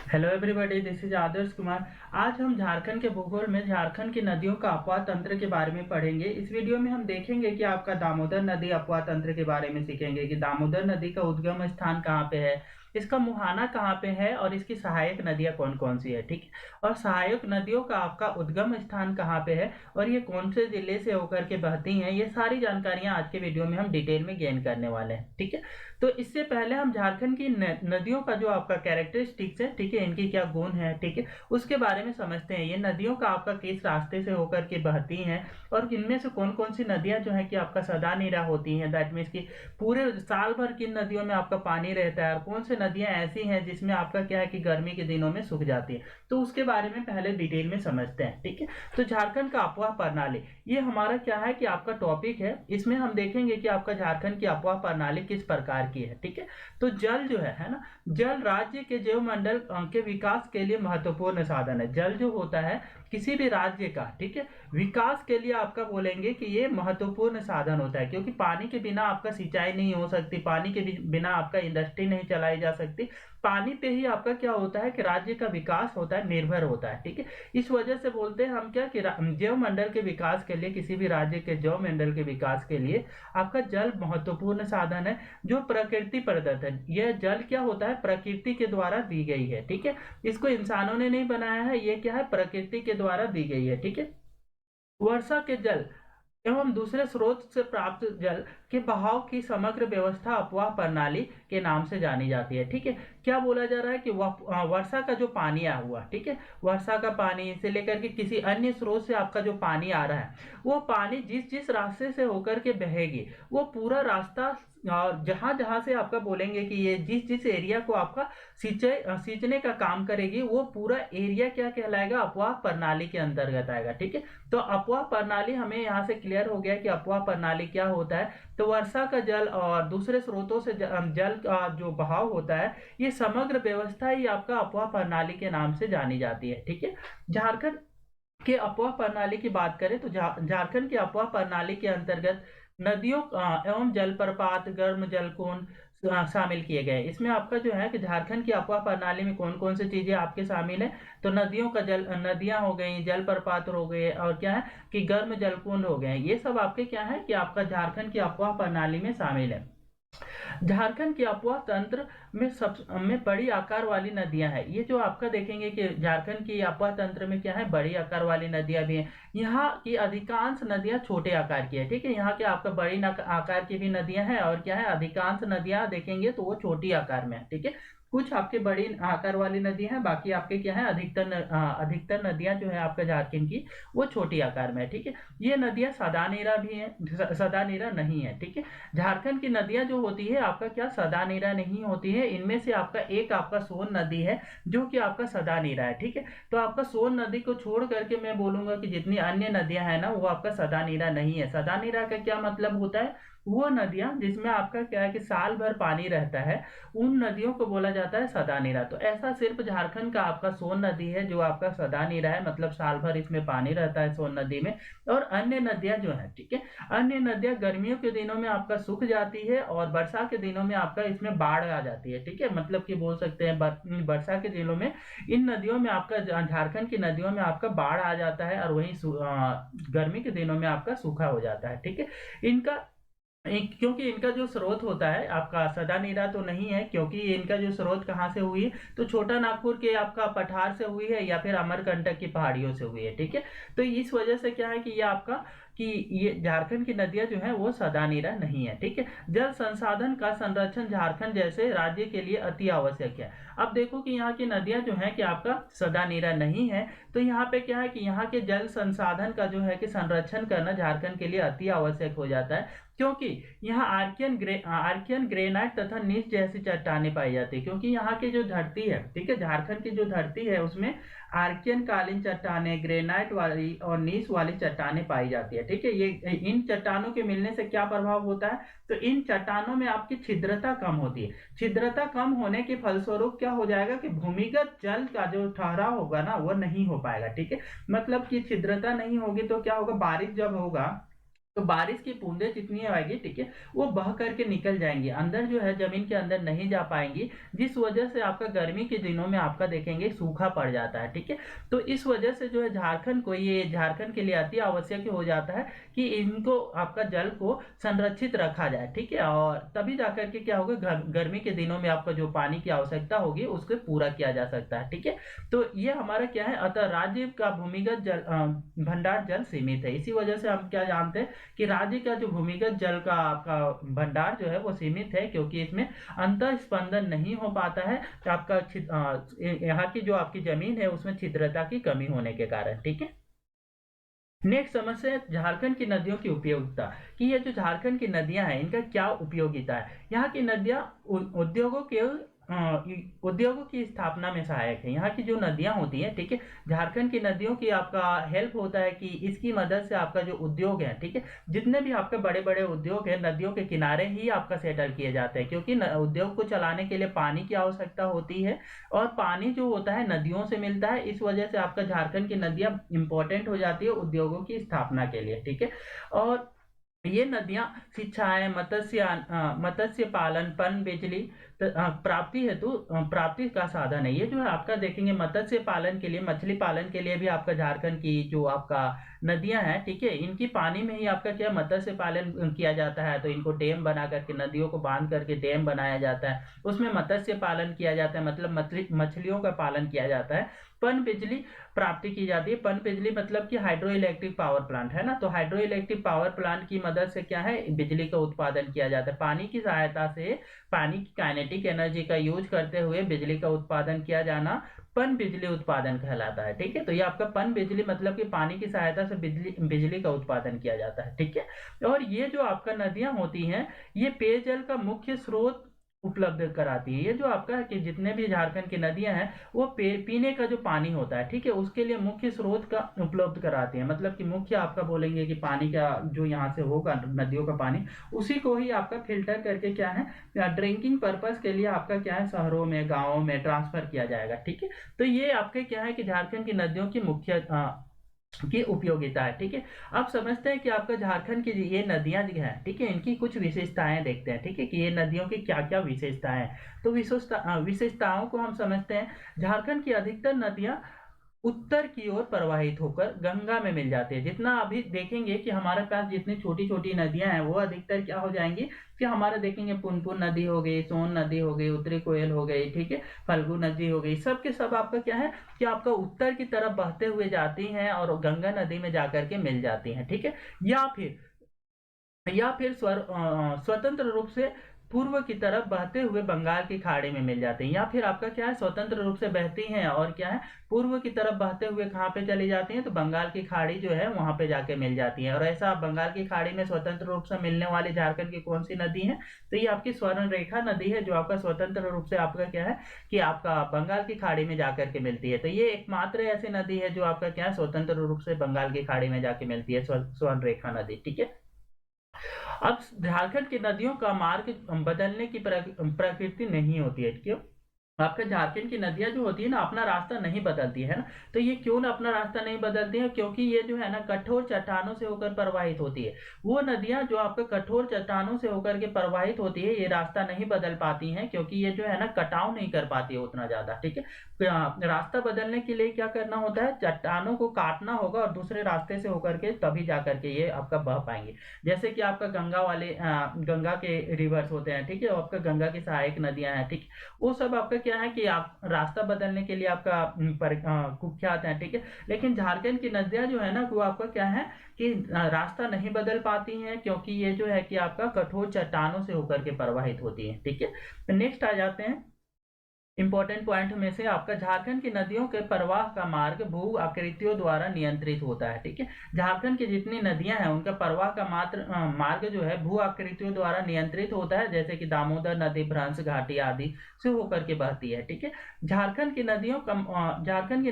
Hello everybody, this is Adarsh Kumar. आज हम झारखंड के भूगोल में झारखंड की नदियों का अपवाह तंत्र के बारे में पढ़ेंगे। इस वीडियो में हम देखेंगे कि आपका दामोदर नदी अपवाह तंत्र के बारे में सीखेंगे कि दामोदर नदी का उद्गम स्थान कहाँ पे है, इसका मुहाना कहाँ पे है और इसकी सहायक नदियाँ कौन कौन सी है। ठीक है, और सहायक नदियों का आपका उद्गम स्थान कहाँ पे है और ये कौन से जिले से होकर के बहती हैं, ये सारी जानकारियां आज के वीडियो में हम डिटेल में गेन करने वाले हैं। ठीक है, तो इससे पहले हम झारखंड की नदियों का जो आपका कैरेक्टरिस्टिक्स है, ठीक है, इनकी क्या गुण है, ठीक है, उसके बारे में समझते हैं। ये नदियों का आपका किस रास्ते से होकर के बहती हैं और इनमें से कौन कौन सी नदियां जो है कि आपका सदा नीरा होती हैं, दैट मीन्स कि पूरे साल भर किन नदियों में आपका पानी रहता है और कौन सी नदियां ऐसी हैं जिसमें आपका क्या है कि गर्मी के दिनों में सूख जाती है। तो उसके बारे में पहले डिटेल में समझते हैं। ठीक है, तो झारखंड का अपवाह प्रणाली, ये हमारा क्या है कि आपका टॉपिक है। इसमें हम देखेंगे कि आपका झारखंड की अपवाह प्रणाली किस प्रकार की है। ठीक है, तो जल जो है ना, जल राज्य के जैव मंडल के विकास के लिए महत्वपूर्ण साधन है। जल जो होता है किसी भी राज्य का, ठीक है, विकास के लिए आपका बोलेंगे कि ये महत्वपूर्ण साधन होता है, क्योंकि पानी के बिना आपका सिंचाई नहीं हो सकती, पानी के बिना आपका इंडस्ट्री नहीं चलाई जा सकती। पानी पे ही आपका क्या होता है कि राज्य का विकास होता है, निर्भर होता है। ठीक है, इस वजह से बोलते हैं हम क्या कि जैव मंडल के विकास के लिए, किसी भी राज्य के जैव मंडल के विकास के लिए आपका जल महत्वपूर्ण साधन है जो प्रकृति प्रदत्त है। यह जल क्या होता है, प्रकृति के द्वारा दी गई है। ठीक है, इसको इंसानों ने नहीं बनाया है, ये क्या है, प्रकृति के द्वारा दी गई है। ठीक है, वर्षा के जल एवं दूसरे स्रोत से प्राप्त जल के बहाव की समग्र व्यवस्था अपवाह प्रणाली के नाम से जानी जाती है। ठीक है, क्या बोला जा रहा है कि वर्षा का जो पानी आया हुआ, ठीक है, वर्षा का पानी से लेकर के किसी अन्य स्रोत से आपका जो पानी आ रहा है, वो पानी जिस जिस रास्ते से होकर के बहेगी, वो पूरा रास्ता और जहां जहां से आपका बोलेंगे कि ये जिस जिस एरिया को आपका सींचने का काम करेगी, वो पूरा एरिया क्या कहलाएगा, अपवाह प्रणाली के अंतर्गत आएगा। ठीक है, तो अपवाह प्रणाली हमें यहाँ से क्लियर हो गया कि अपवाह प्रणाली क्या होता है। तो वर्षा का जल और दूसरे स्रोतों से जल का जो बहाव होता है, ये समग्र व्यवस्था ही आपका अपवाह प्रणाली के नाम से जानी जाती है। ठीक है, झारखंड के अपवाह प्रणाली की बात करें तो झारखंड की अपवाह प्रणाली के अंतर्गत नदियों एवं जलप्रपात, गर्म जलकुंड शामिल किए गए। इसमें आपका जो है कि झारखंड की अपवाह प्रणाली में कौन कौन सी चीजें आपके शामिल है, तो नदियों का जल, नदियां हो गई, जलप्रपात हो गए और क्या है कि गर्म जलकुंड हो गए। ये सब आपके क्या है कि आपका झारखंड की अपवाह प्रणाली में शामिल है। झारखंड के अपवाह तंत्र में सब में बड़ी आकार वाली नदियां हैं। ये जो आपका देखेंगे कि झारखंड की अपवाह तंत्र में क्या है, बड़ी आकार वाली नदियां भी हैं। यहाँ की अधिकांश नदियां छोटे आकार की है। ठीक है, यहाँ के आपका बड़ी आकार की भी नदियां हैं और क्या है, अधिकांश नदियां देखेंगे तो वो छोटी आकार में है। ठीक है, कुछ आपके बड़ी आकार वाली नदी हैं, बाकी आपके क्या है, अधिकतर नदियां जो है आपका झारखंड की, वो छोटी आकार में है। ठीक है, ये नदियां सदा नीरा भी है, सदा नीरा नहीं है। ठीक है, झारखंड की नदियां जो होती है आपका क्या सदा नीरा नहीं होती है। इनमें से आपका एक आपका सोन नदी है जो कि आपका सदा नीरा है। ठीक है, तो आपका सोन नदी को छोड़ करके मैं बोलूंगा कि जितनी अन्य नदियां हैं ना, वो आपका सदा नीरा नहीं है। सदा नीरा का क्या मतलब होता है, वो नदियां जिसमें आपका क्या है कि साल भर पानी रहता है, उन नदियों को बोला जाता है सदा नीरा। तो ऐसा सिर्फ झारखंड का आपका सोन नदी है जो आपका सदा नीरा है, मतलब साल भर इसमें पानी रहता है सोन नदी में। और अन्य नदियां जो है, ठीक है, अन्य नदियां गर्मियों के दिनों में आपका सूख जाती है और वर्षा के दिनों में आपका इसमें बाढ़ आ जाती है। ठीक है, मतलब कि बोल सकते हैं वर्षा के दिनों में इन नदियों में आपका, झारखंड की नदियों में आपका बाढ़ आ जाता है और वहीं गर्मी के दिनों में आपका सूखा हो जाता है। ठीक है, इनका क्योंकि इनका जो स्रोत होता है आपका सदा नीरा तो नहीं है, क्योंकि इनका जो स्रोत कहाँ से हुई है, तो छोटा नागपुर के आपका पठार से हुई है या फिर अमरकंटक की पहाड़ियों से हुई है। ठीक है, तो इस वजह से क्या है कि ये आपका कि ये झारखंड की नदियां जो है वो सदा नीरा नहीं है। ठीक है, जल संसाधन का संरक्षण झारखंड जैसे राज्य के लिए अति आवश्यक है। अब देखो कि यहाँ की नदियां जो है कि आपका सदा नीरा नहीं है, तो यहाँ पे क्या है कि यहाँ के जल संसाधन का जो है कि संरक्षण करना झारखंड के लिए अति आवश्यक हो जाता है, क्योंकि यहाँ आर्कियन ग्रेनाइट तथा नीस जैसी चट्टानें पाई जाती है। क्योंकि यहाँ की जो धरती है, ठीक है, झारखंड की जो धरती है उसमें आर्कियन कालीन चट्टानें, ग्रेनाइट वाली और नीस वाली चट्टानें पाई जाती है। ठीक है, ये इन चट्टानों के मिलने से क्या प्रभाव होता है, तो इन चट्टानों में आपकी छिद्रता कम होती है। छिद्रता कम होने के फलस्वरूप क्या हो जाएगा कि भूमिगत जल का जो ठहराव होगा ना, वो नहीं हो पाएगा। ठीक है, मतलब कि छिद्रता नहीं होगी तो क्या होगा, बारिश जब होगा तो बारिश की बूंदें जितनी आएगी, ठीक है, वो बह करके निकल जाएँगी। अंदर जो है ज़मीन के अंदर नहीं जा पाएँगी, जिस वजह से आपका गर्मी के दिनों में आपका देखेंगे सूखा पड़ जाता है, ठीक है। तो इस वजह से जो है झारखंड को, ये झारखंड के लिए अति आवश्यक हो जाता है कि इनको आपका जल को संरक्षित रखा जाए, ठीक है। और तभी जाकर के क्या होगा, गर्मी के दिनों में आपका जो पानी की आवश्यकता होगी उसको पूरा किया जा सकता है, ठीक है। तो ये हमारा क्या है, अतः राज्य का भूमिगत जल भंडार जल सीमित है। इसी वजह से हम क्या जानते हैं कि राज्य का जो भूमिगत जल का आपका भंडार जो है वो सीमित है, क्योंकि इसमें अंतः स्पंदन नहीं हो पाता है तो आपका यहाँ की जो आपकी जमीन है उसमें छिद्रता की कमी होने के कारण, ठीक है। नेक्स्ट समस्या है झारखंड की नदियों की उपयोगिता, कि ये जो झारखंड की नदियां हैं इनका क्या उपयोगिता है। यहाँ की नदियां उद्योगों की स्थापना में सहायक है। यहाँ की जो नदियां होती हैं, ठीक है, झारखंड की नदियों की आपका हेल्प होता है कि इसकी मदद से आपका जो उद्योग है, ठीक है, जितने भी आपके बड़े बड़े उद्योग है नदियों के किनारे ही आपका सेटल किए जाते हैं, क्योंकि उद्योग को चलाने के लिए पानी की आवश्यकता होती है और पानी जो होता है नदियों से मिलता है। इस वजह से आपका झारखंड की नदियां इंपॉर्टेंट हो जाती है उद्योगों की स्थापना के लिए, ठीक है। और ये नदियां सिंचाई, मत्स्य पालन, पन बिजली प्राप्ति हेतु प्राप्ति का साधन है। ये जो है आपका देखेंगे मत्स्य पालन के लिए, मछली पालन के लिए भी आपका झारखंड की जो आपका नदियां हैं, ठीक है, इनकी पानी में ही आपका क्या मत्स्य पालन किया जाता है। तो इनको डैम बना करके, नदियों को बांध करके डैम बनाया जाता है, उसमें मत्स्य पालन किया जाता है, मतलब मछलियों का पालन किया जाता है। पन बिजली प्राप्ति की जाती है। पन बिजली मतलब कि हाइड्रो इलेक्ट्रिक पावर प्लांट है ना, तो हाइड्रो इलेक्ट्रिक पावर प्लांट की मदद से क्या है, बिजली का उत्पादन किया जाता है। पानी की सहायता से, पानी की काइनेटिक एनर्जी का यूज करते हुए बिजली का उत्पादन किया जाना पन बिजली उत्पादन कहलाता है, ठीक है। तो ये आपका पन बिजली मतलब कि पानी की सहायता से बिजली का उत्पादन किया जाता है, ठीक है। और ये जो आपका नदियां होती हैं ये पेयजल का मुख्य स्रोत उपलब्ध कराती है। ये जो आपका है कि जितने भी झारखंड की नदियां हैं वो पीने का जो पानी होता है, ठीक है, उसके लिए मुख्य स्रोत का उपलब्ध कराती है। मतलब कि मुख्य आपका बोलेंगे कि पानी का जो यहाँ से होगा नदियों का पानी, उसी को ही आपका फिल्टर करके क्या है ड्रिंकिंग पर्पस के लिए आपका क्या है शहरों में, गाँवों में ट्रांसफर किया जाएगा, ठीक है। तो ये आपके क्या है कि झारखंड की नदियों की मुख्य की उपयोगिता है, ठीक है। अब समझते हैं कि आपका झारखंड की ये नदियां जो है, ठीक है, इनकी कुछ विशेषताएं देखते हैं, ठीक है, कि ये नदियों की क्या क्या विशेषताएं हैं। तो विशेषताओं को हम समझते हैं। झारखंड की अधिकतर नदियां उत्तर की ओर प्रवाहित होकर गंगा में मिल जाते हैं। जितना अभी देखेंगे कि हमारे पास जितनी छोटी छोटी नदियां हैं वो अधिकतर क्या हो जाएंगी कि हमारे देखेंगे पुनपुन नदी हो गई, सोन नदी हो गई, उत्तरी कोयल हो गई, ठीक है, फल्गु नदी हो गई, सब के सब आपका क्या है कि आपका उत्तर की तरफ बहते हुए जाती हैं और गंगा नदी में जाकर के मिल जाती हैं, ठीक है। या फिर स्वतंत्र रूप से पूर्व की तरफ बहते हुए बंगाल की खाड़ी में मिल जाते हैं। या फिर आपका क्या है स्वतंत्र रूप से बहती हैं और क्या है पूर्व की तरफ बहते हुए कहाँ पे चली जाती हैं, तो बंगाल की खाड़ी जो है वहां पे जाके मिल जाती है। और ऐसा बंगाल की खाड़ी में स्वतंत्र रूप से मिलने वाली झारखंड की कौन सी नदी है, तो ये आपकी स्वर्ण रेखा नदी है, जो आपका स्वतंत्र रूप से आपका क्या है कि आपका बंगाल की खाड़ी में जाकर के मिलती है। तो ये एकमात्र ऐसी नदी है जो आपका क्या है स्वतंत्र रूप से बंगाल की खाड़ी में जाके मिलती है, स्वर्ण रेखा नदी, ठीक है। अब झारखंड की नदियों का मार्ग बदलने की प्रकृति नहीं होती है, क्यों? आपके झारखंड की नदियां जो होती है ना अपना रास्ता नहीं बदलती है ना, तो ये क्यों ना अपना रास्ता नहीं बदलती है, क्योंकि ये जो है ना कठोर चट्टानों से होकर प्रवाहित होती है। वो नदियां जो आपके कठोर चट्टानों से होकर के प्रवाहित होती है ये रास्ता नहीं बदल पाती हैं, क्योंकि ये जो है ना कटाव नहीं कर पाती है उतना ज्यादा, ठीक है। रास्ता बदलने के लिए क्या करना होता है, चट्टानों को काटना होगा और दूसरे रास्ते से होकर के तभी जा करके ये आपका बह पाएंगे। जैसे कि आपका गंगा के रिवर्स होते हैं, ठीक है, आपका गंगा की सहायक नदियां हैं, ठीक, वो सब आपका क्या है कि आप रास्ता बदलने के लिए आपका कुख्यात है, ठीक है। लेकिन झारखंड की नदियां जो है ना वो आपका क्या है कि रास्ता नहीं बदल पाती हैं, क्योंकि ये जो है कि आपका कठोर चट्टानों से होकर के प्रवाहित होती है, ठीक है। नेक्स्ट आ जाते हैं इंपॉर्टेंट पॉइंट में से आपका झारखंड की नदियों के प्रवाह का मार्ग भू आकृतियों द्वारा नियंत्रित होता है, ठीक है। झारखंड की जितनी नदियां हैं उनका प्रवाह का मार्ग जो है भू आकृतियों द्वारा नियंत्रित होता है, जैसे कि दामोदर नदी, भ्रंश घाटी आदि से होकर के बहती है, ठीक है। झारखंड की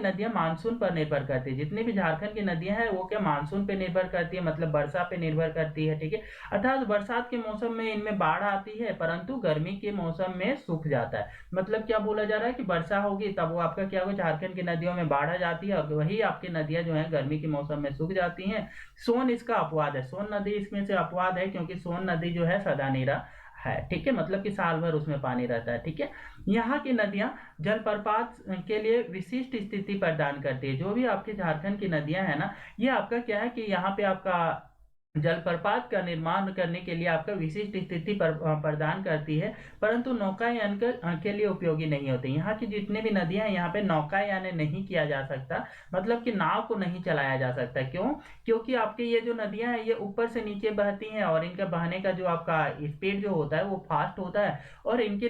नदियां मानसून पर निर्भर करती है। जितनी भी झारखंड की नदियां हैं वो क्या मानसून पे निर्भर करती है, मतलब वर्षा पे निर्भर करती है, ठीक है। अर्थात बरसात के मौसम में इनमें बाढ़ आती है, परंतु गर्मी के मौसम में सूख जाता है। मतलब क्या बोला जा रहा है कि वर्षा होगी तब वो आपका क्या होगा, झारखंड की नदियों में बाढ़ आ जाती है और वही आपकी नदियां जो है गर्मी के मौसम में सूख जाती हैं। सोन इसका अपवाद है, सोन नदी इसमें से अपवाद है क्योंकि सोन नदी जो है सदानीरा है, ठीक है, मतलब कि साल भर उसमें पानी रहता है, ठीक है। यहाँ की नदियां जलप्रपात के लिए विशिष्ट स्थिति प्रदान करती है। जो भी आपकी झारखंड की नदियां है ना, ये आपका क्या है कि यहाँ पे आपका जलप्रपात का निर्माण करने के लिए आपका विशिष्ट स्थिति प्रदान करती है, परंतु नौकायान के लिए उपयोगी नहीं होती। यहाँ की जितने भी नदियां हैं यहाँ पे नौकायान नहीं किया जा सकता, मतलब कि नाव को नहीं चलाया जा सकता। क्यों? क्योंकि आपके ये जो नदियां हैं ये ऊपर से नीचे बहती हैं और इनका बहने का जो आपका स्पीड जो होता है वो फास्ट होता है, और इन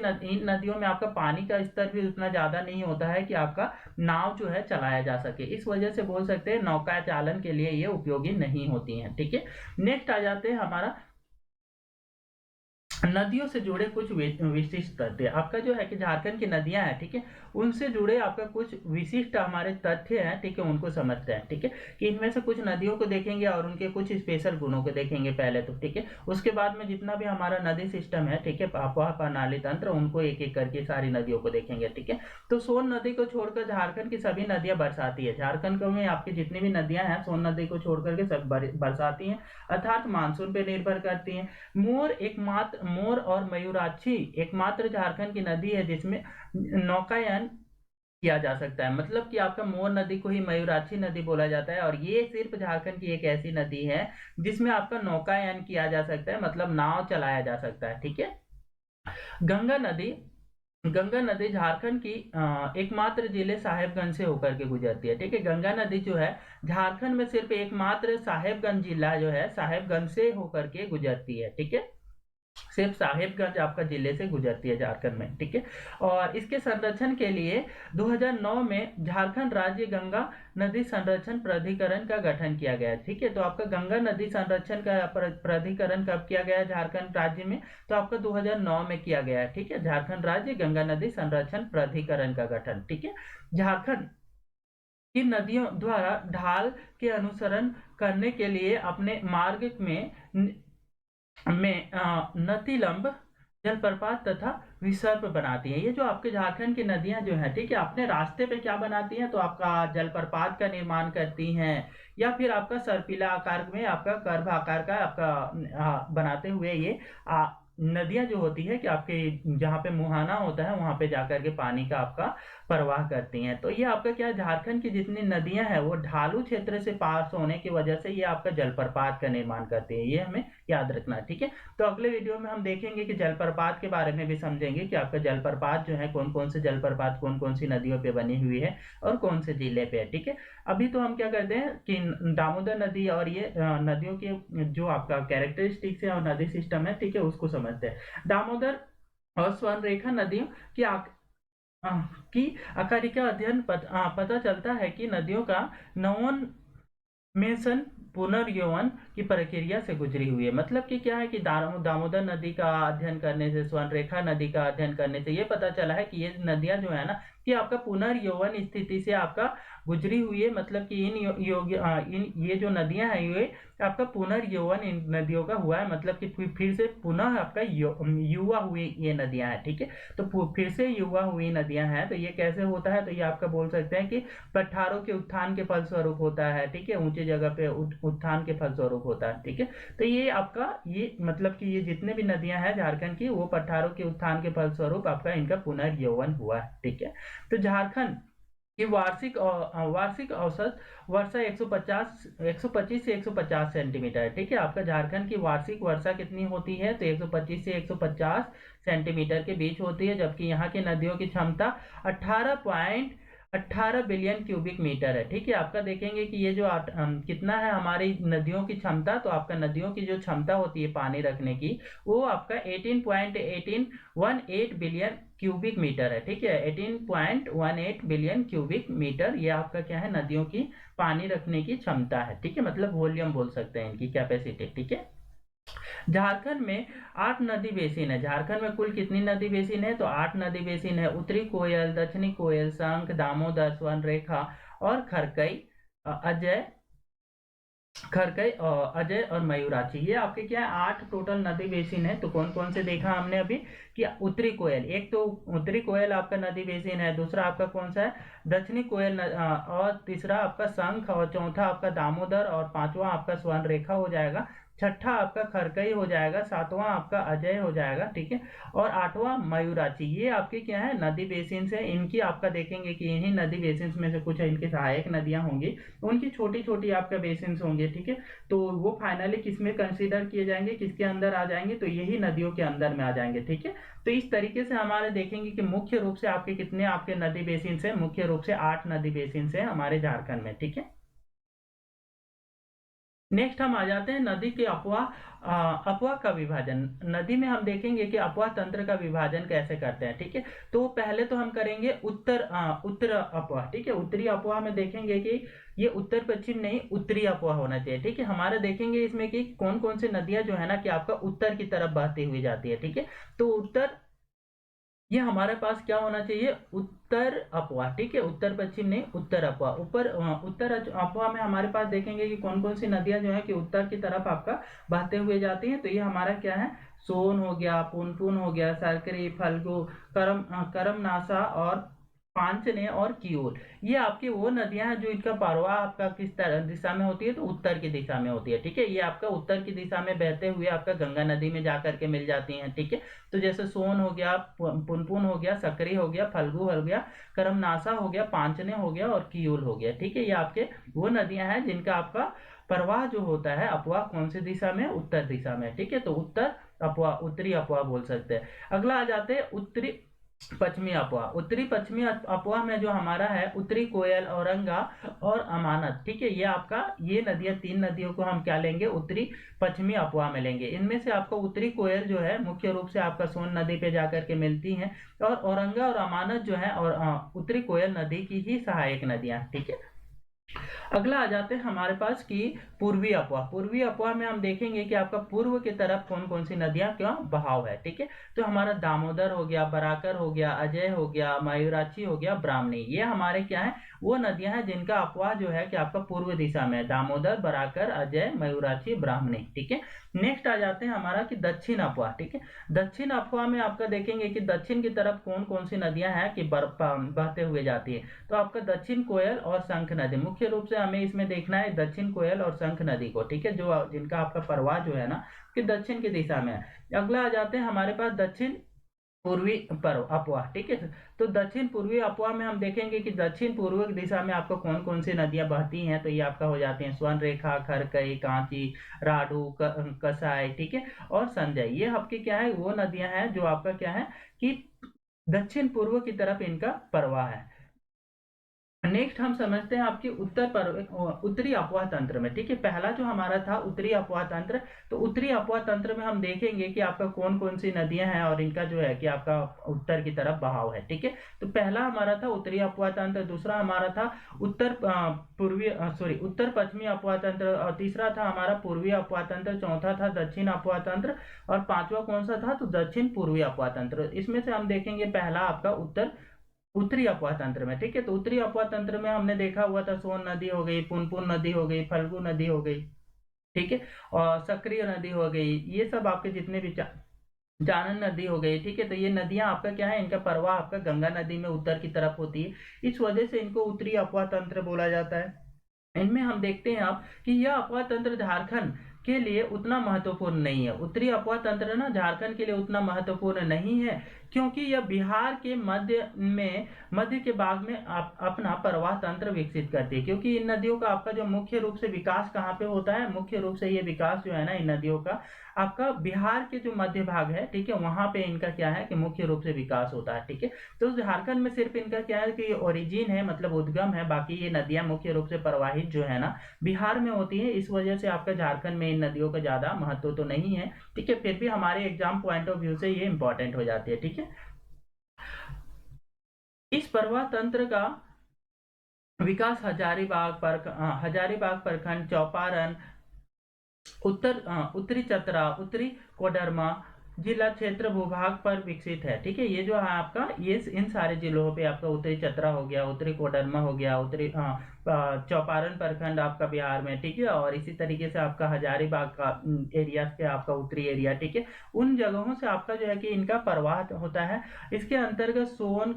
नदियों में आपका पानी का स्तर भी उतना ज्यादा नहीं होता है कि आपका नाव जो है चलाया जा सके। इस वजह से बोल सकते हैं नौका चालन के लिए ये उपयोगी नहीं होती हैं, ठीक है। नेक्स्ट आ जाते हैं हमारा नदियों से जुड़े कुछ विशिष्ट तथ्य। आपका जो है कि झारखंड की नदियां हैं, ठीक है, उनसे जुड़े आपका कुछ विशिष्ट हमारे तथ्य हैं, ठीक है, उनको समझते हैं, ठीक है, कि इनमें से कुछ नदियों को देखेंगे और उनके कुछ स्पेशल गुणों को देखेंगे पहले तो, ठीक है। उसके बाद में जितना भी हमारा नदी सिस्टम है, ठीक है, अफवाह प्रणाली तंत्र, उनको एक एक करके सारी नदियों को देखेंगे, ठीक है। तो सोन नदी को छोड़कर झारखंड की सभी नदियां बरसाती है। झारखंड में आपकी जितनी भी नदियां हैं सोन नदी को छोड़कर के सब बरसाती हैं, अर्थात मानसून पे निर्भर करती हैं। मोर और मयूराक्षी एकमात्र झारखंड की नदी है जिसमें नौकायन किया जा सकता है, मतलब कि आपका मोर नदी को ही मयूराक्षी नदी बोला जाता है, और ये सिर्फ झारखंड की एक ऐसी नदी है जिसमें आपका नौकायन किया जा सकता है, मतलब नाव चलाया जा सकता है, ठीक है। गंगा नदी गंगा नदी झारखंड की एकमात्र जिले साहेबगंज से होकर के गुजरती है, ठीक है। गंगा नदी जो है झारखंड में सिर्फ एकमात्र साहेबगंज जिला जो है साहेबगंज से होकर के गुजरती है, ठीक है, सिर्फ साहेबगंज आपका जिले से गुजरती है झारखंड में, ठीक है। और इसके संरक्षण के लिए 2009 में झारखंड राज्य गंगा नदी संरक्षण प्राधिकरण का गठन किया गया, ठीक है। तो आपका गंगा नदी संरक्षण का प्राधिकरण कब किया गया झारखंड राज्य में? तो आपका 2009 में किया गया है, ठीक है, झारखंड राज्य गंगा नदी संरक्षण प्राधिकरण का गठन, ठीक है। झारखंड की नदियों द्वारा ढाल के अनुसरण करने के लिए अपने मार्ग में नतीलंब जलप्रपात तथा विसर्प बनाती है। ये जो आपके झारखंड की नदियां जो हैं, ठीक है, अपने रास्ते पे क्या बनाती हैं? तो आपका जलप्रपात का निर्माण करती हैं, या फिर आपका सर्पिला आकार में आपका कर्व आकार का आपका बनाते हुए ये नदियां जो होती है कि आपके जहाँ पे मुहाना होता है वहां पे जाकर के पानी का आपका प्रवाह करती हैं। तो ये आपका क्या, झारखंड की जितनी नदियां हैं वो ढालू क्षेत्र से पास होने की वजह से ये आपका जलप्रपात का निर्माण करती है, ये हमें याद रखना है, ठीक है। तो अगले वीडियो में हम देखेंगे कि जलप्रपात के बारे में भी समझेंगे कि आपका जलप्रपात जो है कौन कौन से जलप्रपात कौन कौन सी नदियों पे बनी हुई है और कौन से जिले पे है, ठीक है। अभी तो हम क्या करते हैं कि दामोदर नदी और ये नदियों के जो आपका कैरेक्टरिस्टिक्स है और नदी सिस्टम है, ठीक है, उसको समझते हैं। दामोदर और स्वर्णरेखा नदियों की की आकार का अध्ययन पता चलता है कि नदियों का नवन मेंशन पुनर्यौवन की प्रक्रिया से गुजरी हुई है। मतलब कि क्या है कि दामोदर नदी का अध्ययन करने से, स्वर्णरेखा नदी का अध्ययन करने से ये पता चला है कि ये नदियां जो है ना कि आपका पुनर्यौवन स्थिति से आपका गुजरी हुई है। मतलब कि इन ये जो नदियां हैं ये आपका पुनर्यौवन इन नदियों का हुआ है, मतलब कि फिर से पुनः आपका युवा हुई ये नदियां हैं, ठीक है। तो फिर से युवा हुई नदियां हैं, तो ये कैसे होता है? तो ये आपका बोल सकते हैं कि पठारों के उत्थान के फलस्वरूप होता है, ठीक है, ऊंचे जगह पे उत्थान के फलस्वरूप होता है, ठीक है। तो ये आपका ये मतलब कि ये जितने भी नदियां हैं झारखंड की वो पठारों के उत्थान के फलस्वरूप आपका इनका पुनर्यौवन हुआ है, ठीक है। तो झारखंड की वार्षिक औसत वर्षा 125 से 150 सेंटीमीटर है, ठीक है। आपका झारखंड की वार्षिक वर्षा कितनी होती है? तो 125 से 150 सेंटीमीटर के बीच होती है, जबकि यहाँ की नदियों की क्षमता 18 बिलियन क्यूबिक मीटर है, ठीक है। आपका देखेंगे कि ये जो कितना है हमारी नदियों की क्षमता, तो आपका नदियों की जो क्षमता होती है पानी रखने की वो आपका 18.1818 बिलियन क्यूबिक मीटर है, ठीक है, 18.18 बिलियन क्यूबिक मीटर ये आपका क्या है, नदियों की पानी रखने की क्षमता है, ठीक है, मतलब वॉल्यूम बोल सकते हैं इनकी कैपेसिटी, ठीक है। झारखंड में 8 नदी बेसिन है। झारखंड में कुल कितनी नदी बेसिन है? तो 8 नदी बेसिन है। उत्तरी कोयल, दक्षिणी कोयल, शंख, दामोदर, स्वर्णरेखा और खरकई, अजय, खरकई, अजय और मयूराक्षी, ये आपके क्या है 8 टोटल नदी बेसिन है। तो कौन कौन से देखा हमने अभी कि उत्तरी कोयल, एक तो उत्तरी कोयल आपका नदी बेसिन है, दूसरा आपका कौन सा है दक्षिणी कोयल, और तीसरा आपका शंख, और चौथा आपका दामोदर, और पांचवा आपका स्वर्ण रेखा हो जाएगा, छठा आपका खरकई हो जाएगा, सातवां आपका अजय हो जाएगा, ठीक है, और आठवां मयूराक्षी। ये आपके क्या है नदी बेसिन है। इनकी आपका देखेंगे कि इन्हीं नदी बेसिन में से कुछ इनकी सहायक नदियां होंगी, उनकी छोटी छोटी आपका बेसिन होंगे, ठीक है। तो वो फाइनली किसमें कंसीडर किए जाएंगे, किसके अंदर आ जाएंगे, तो यही नदियों के अंदर में आ जाएंगे, ठीक है। तो इस तरीके से हमारे देखेंगे कि मुख्य रूप से आपके कितने आपके नदी बेसिन है, मुख्य रूप से 8 नदी बेसिन है हमारे झारखंड में, ठीक है। नेक्स्ट हम आ जाते हैं नदी के अपवाह, अपवाह का विभाजन। नदी में हम देखेंगे कि अपवाह तंत्र का विभाजन कैसे करते हैं, ठीक है। तो पहले तो हम करेंगे उत्तर अपवाह, ठीक है। उत्तरी अपवाह में देखेंगे कि ये उत्तर पश्चिम नहीं उत्तरी अपवाह होना चाहिए, ठीक है। हमारे देखेंगे इसमें कि कौन कौन सी नदियां जो है ना कि आपका उत्तर की तरफ बहती हुई जाती है, ठीक है। तो उत्तर, ये हमारे पास क्या होना चाहिए उत्तर अपवाह, ठीक है। उत्तर पश्चिम नहीं उत्तर अपवाह। ऊपर उत्तर अपवाह में हमारे पास देखेंगे कि कौन कौन सी नदियां जो है कि उत्तर की तरफ आपका बहते हुए जाती हैं। तो ये हमारा क्या है सोन हो गया, पुनपुन हो गया, सरकरी, फल्गु, करमनासा और पांचने और कियोल। ये आपकी वो नदियां हैं जो इनका प्रवाह आपका किस तरह दिशा में होती है, तो उत्तर की दिशा में होती है, ठीक है। ये आपका उत्तर की दिशा में बहते हुए आपका गंगा नदी में जाकर के मिल जाती हैं, ठीक है। तो जैसे सोन हो गया, पुनपुन हो गया, सकरी हो गया, फल्गु हो गया, करमनासा हो गया, पांचने हो गया और कियूल हो गया, ठीक है। ये आपके वो नदियां हैं जिनका आपका प्रवाह जो होता है अपवाह कौन सी दिशा में उत्तर दिशा में, ठीक है। तो उत्तर अपवाह उत्तरी अपवाह बोल सकते हैं। अगला आ जाते हैं उत्तरी पश्चिमी अफवाह। उत्तरी पश्चिमी अफवाह में जो हमारा है उत्तरी कोयल, औरंगा और अमानत, ठीक है। ये आपका ये नदियां, 3 नदियों को हम क्या लेंगे उत्तरी पश्चिमी अफवाह में लेंगे। इनमें से आपको उत्तरी कोयल जो है मुख्य रूप से आपका सोन नदी पे जाकर के मिलती हैं, और औरंगा और अमानत जो है और उत्तरी कोयल नदी की ही सहायक नदियां, ठीक है। अगला आ जाते हैं हमारे पास की पूर्वी अफवाह। पूर्वी अफवाह में हम देखेंगे कि आपका पूर्व की तरफ कौन कौन सी नदियां क्यों बहाव है, ठीक है। तो हमारा दामोदर हो गया, बराकर हो गया, अजय हो गया, मयूराक्षी हो गया, ब्राह्मणी, ये हमारे क्या है वो नदियां हैं जिनका अफवाह जो है कि आपका पूर्व दिशा में, दामोदर, बराकर, अजय, मयूराक्षी, ब्राह्मणी, ठीक है। नेक्स्ट आ जाते हैं हमारा कि दक्षिण अफवाह, ठीक है। दक्षिण अफवाह में आपका देखेंगे कि दक्षिण की तरफ कौन कौन सी नदियां हैं कि बहते हुए जाती है। तो आपका दक्षिण कोयल और शंख नदी, मुख्य रूप से हमें इसमें देखना है दक्षिण कोयल और शंख नदी को, ठीक है, जो जिनका आपका प्रवाह जो है ना कि दक्षिण की दिशा में है। अगला आ जाते हैं हमारे पास दक्षिण पूर्वी पर्व अपवाह, ठीक है। तो दक्षिण पूर्वी अपवाह में हम देखेंगे कि दक्षिण पूर्व दिशा में आपको कौन कौन सी नदियां बहती हैं। तो ये आपका हो जाती हैं स्वर्ण रेखा, खरकई, कांची, राडू, कसाई, ठीक है, और संजय। ये आपकी क्या है वो नदियां हैं जो आपका क्या है कि दक्षिण पूर्व की तरफ इनका प्रवाह है। नेक्स्ट हम समझते हैं आपकी उत्तरी अपवाह तंत्र में, ठीक है। पहला जो हमारा था उत्तरी अपवाह तंत्र, तो उत्तरी अपवाह तंत्र में हम देखेंगे कि आपका कौन कौन सी नदियां हैं और इनका जो है कि आपका उत्तर की तरफ बहाव है, ठीक है। तो पहला हमारा था उत्तरी अपवाह तंत्र, दूसरा हमारा था उत्तर पश्चिमी अपवाह तंत्र, और तीसरा था हमारा पूर्वी अपवाह तंत्र, चौथा था दक्षिण अपवाह तंत्र, और पांचवा कौन सा था तो दक्षिण पूर्वी अपवाह तंत्र। इसमें से हम देखेंगे पहला आपका उत्तरी अपवाह तंत्र में, ठीक है। तो उत्तरी अपवाह तंत्र में हमने देखा हुआ था सोन नदी हो गई, पुनपुन नदी हो गई, फल्गु नदी हो गई, ठीक है, और सक्रिय नदी हो गई, ये सब आपके जितने भी जानन नदी हो गई, ठीक है। तो ये नदियां आपका क्या है इनका प्रवाह आपका गंगा नदी में उत्तर की तरफ होती है, इस वजह से इनको उत्तरी अपवाह तंत्र बोला जाता है। इनमें हम देखते हैं आप कि यह अपवाह तंत्र झारखंड के लिए उतना महत्वपूर्ण नहीं है। उत्तरी अपवाह तंत्र ना झारखंड के लिए उतना महत्वपूर्ण नहीं है, क्योंकि यह बिहार के मध्य के भाग में अपना प्रवाह तंत्र विकसित करती है। क्योंकि इन नदियों का आपका जो मुख्य रूप से विकास कहाँ पे होता है, मुख्य रूप से ये विकास जो है ना इन नदियों का आपका बिहार के जो मध्य भाग है, ठीक है, वहां पे इनका क्या है कि मुख्य रूप से विकास होता है, ठीक है। तो झारखंड में सिर्फ इनका क्या है कि ओरिजिन है, मतलब उद्गम है, बाकी ये नदियां मुख्य रूप से प्रवाहित जो है ना बिहार में होती है। इस वजह से आपका झारखंड में इन नदियों का ज्यादा महत्व तो नहीं है, ठीक है। फिर भी हमारे एग्जाम पॉइंट ऑफ व्यू से ये इंपॉर्टेंट हो जाती है, ठीक है। इस प्रवाह तंत्र का विकास हजारीबाग प्रखंड, चौपारण, उत्तरी चतरा, उत्तरी कोडरमा, जिला क्षेत्र भूभाग पर विकसित है। ठीक है, ये जो है आपका ये इन सारे जिलों पे आपका उत्तरी चतरा हो गया, उत्तरी कोडरमा हो गया, उत्तरी चौपारण प्रखंड आपका बिहार में। ठीक है, और इसी तरीके से आपका हजारीबाग का एरिया से आपका उत्तरी एरिया। ठीक है, उन जगहों से आपका जो है कि इनका प्रवाह होता है। इसके अंतर्गत सोन,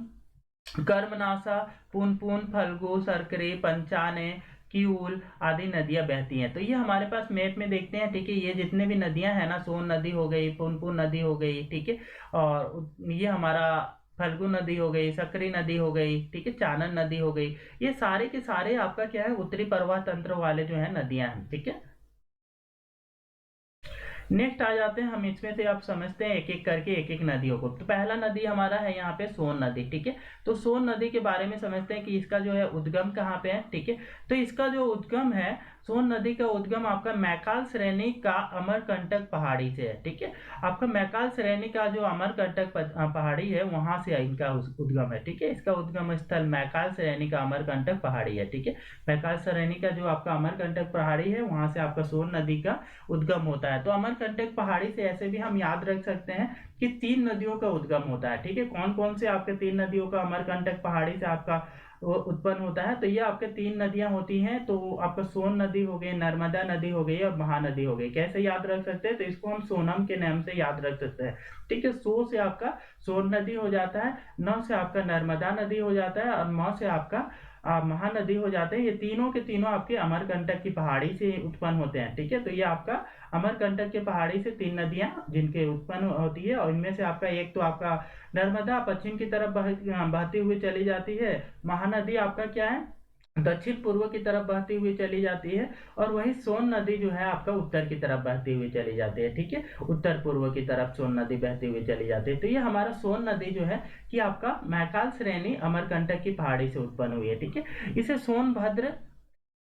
कर्मनाशा, पुनपुन, फल्गु, सरकरी, पंचाने, किऊल आदि नदियां बहती हैं। तो ये हमारे पास मैप में देखते हैं। ठीक है, ये जितने भी नदियां हैं ना, सोन नदी हो गई, पुनपुन नदी हो गई, ठीक है, और ये हमारा फल्गु नदी हो गई, सकरी नदी हो गई, ठीक है, चानन नदी हो गई, ये सारे के सारे आपका क्या है, उत्तरी प्रवाह तंत्र वाले जो है नदियां हैं। ठीक है, नेक्स्ट आ जाते हैं हम इसमें से आप समझते हैं एक एक करके एक एक नदियों को। तो पहला नदी हमारा है यहाँ पे सोन नदी। ठीक है, तो सोन नदी के बारे में समझते हैं कि इसका जो है उद्गम कहाँ पे है। ठीक है, तो इसका जो उद्गम है, सोन नदी का उद्गम आपका मैकाल श्रेणी का अमरकंटक पहाड़ी से है। ठीक है, आपका मैकाल श्रेणी का जो अमरकंटक पहाड़ी है वहां से इनका उद्गम है। ठीक है, इसका उद्गम स्थल मैकाल श्रेणी का अमरकंटक पहाड़ी है। ठीक है, मैकाल श्रेणी का जो आपका अमरकंटक पहाड़ी है वहां से आपका सोन नदी का उद्गम होता है। तो अमरकंटक पहाड़ी से ऐसे भी हम याद रख सकते हैं कि 3 नदियों का उद्गम होता है। ठीक है, कौन कौन से आपके 3 नदियों का अमरकंटक पहाड़ी से आपका उत्पन्न होता है। तो ये आपके 3 नदियां होती हैं। तो आपका सोन नदी हो गई, नर्मदा नदी हो गई और महानदी हो गई। कैसे याद रख सकते हैं, तो इसको हम सोनम के नाम से याद रख सकते हैं। ठीक है, सो से आपका सोन नदी हो जाता है, न से आपका नर्मदा नदी हो जाता है और म से आपका महानदी हो जाते हैं। ये तीनों के तीनों आपके अमरकंटक की पहाड़ी से उत्पन्न होते हैं। ठीक है, तो ये आपका अमरकंटक के पहाड़ी से 3 नदियां जिनके उत्पन्न होती है, और इनमें से आपका एक तो आपका नर्मदा पश्चिम की तरफ बहती हुई चली जाती है। महानदी आपका क्या है, दक्षिण पूर्व की तरफ बहती हुई चली जाती है, और वही सोन नदी जो है आपका उत्तर की तरफ बहती हुई चली जाती है। ठीक है, उत्तर पूर्व की तरफ सोन नदी बहती हुई चली जाती है। तो ये हमारा सोन नदी जो है कि आपका मैकाल श्रेणी अमरकंटक की पहाड़ी से उत्पन्न हुई है। ठीक है, इसे सोनभद्र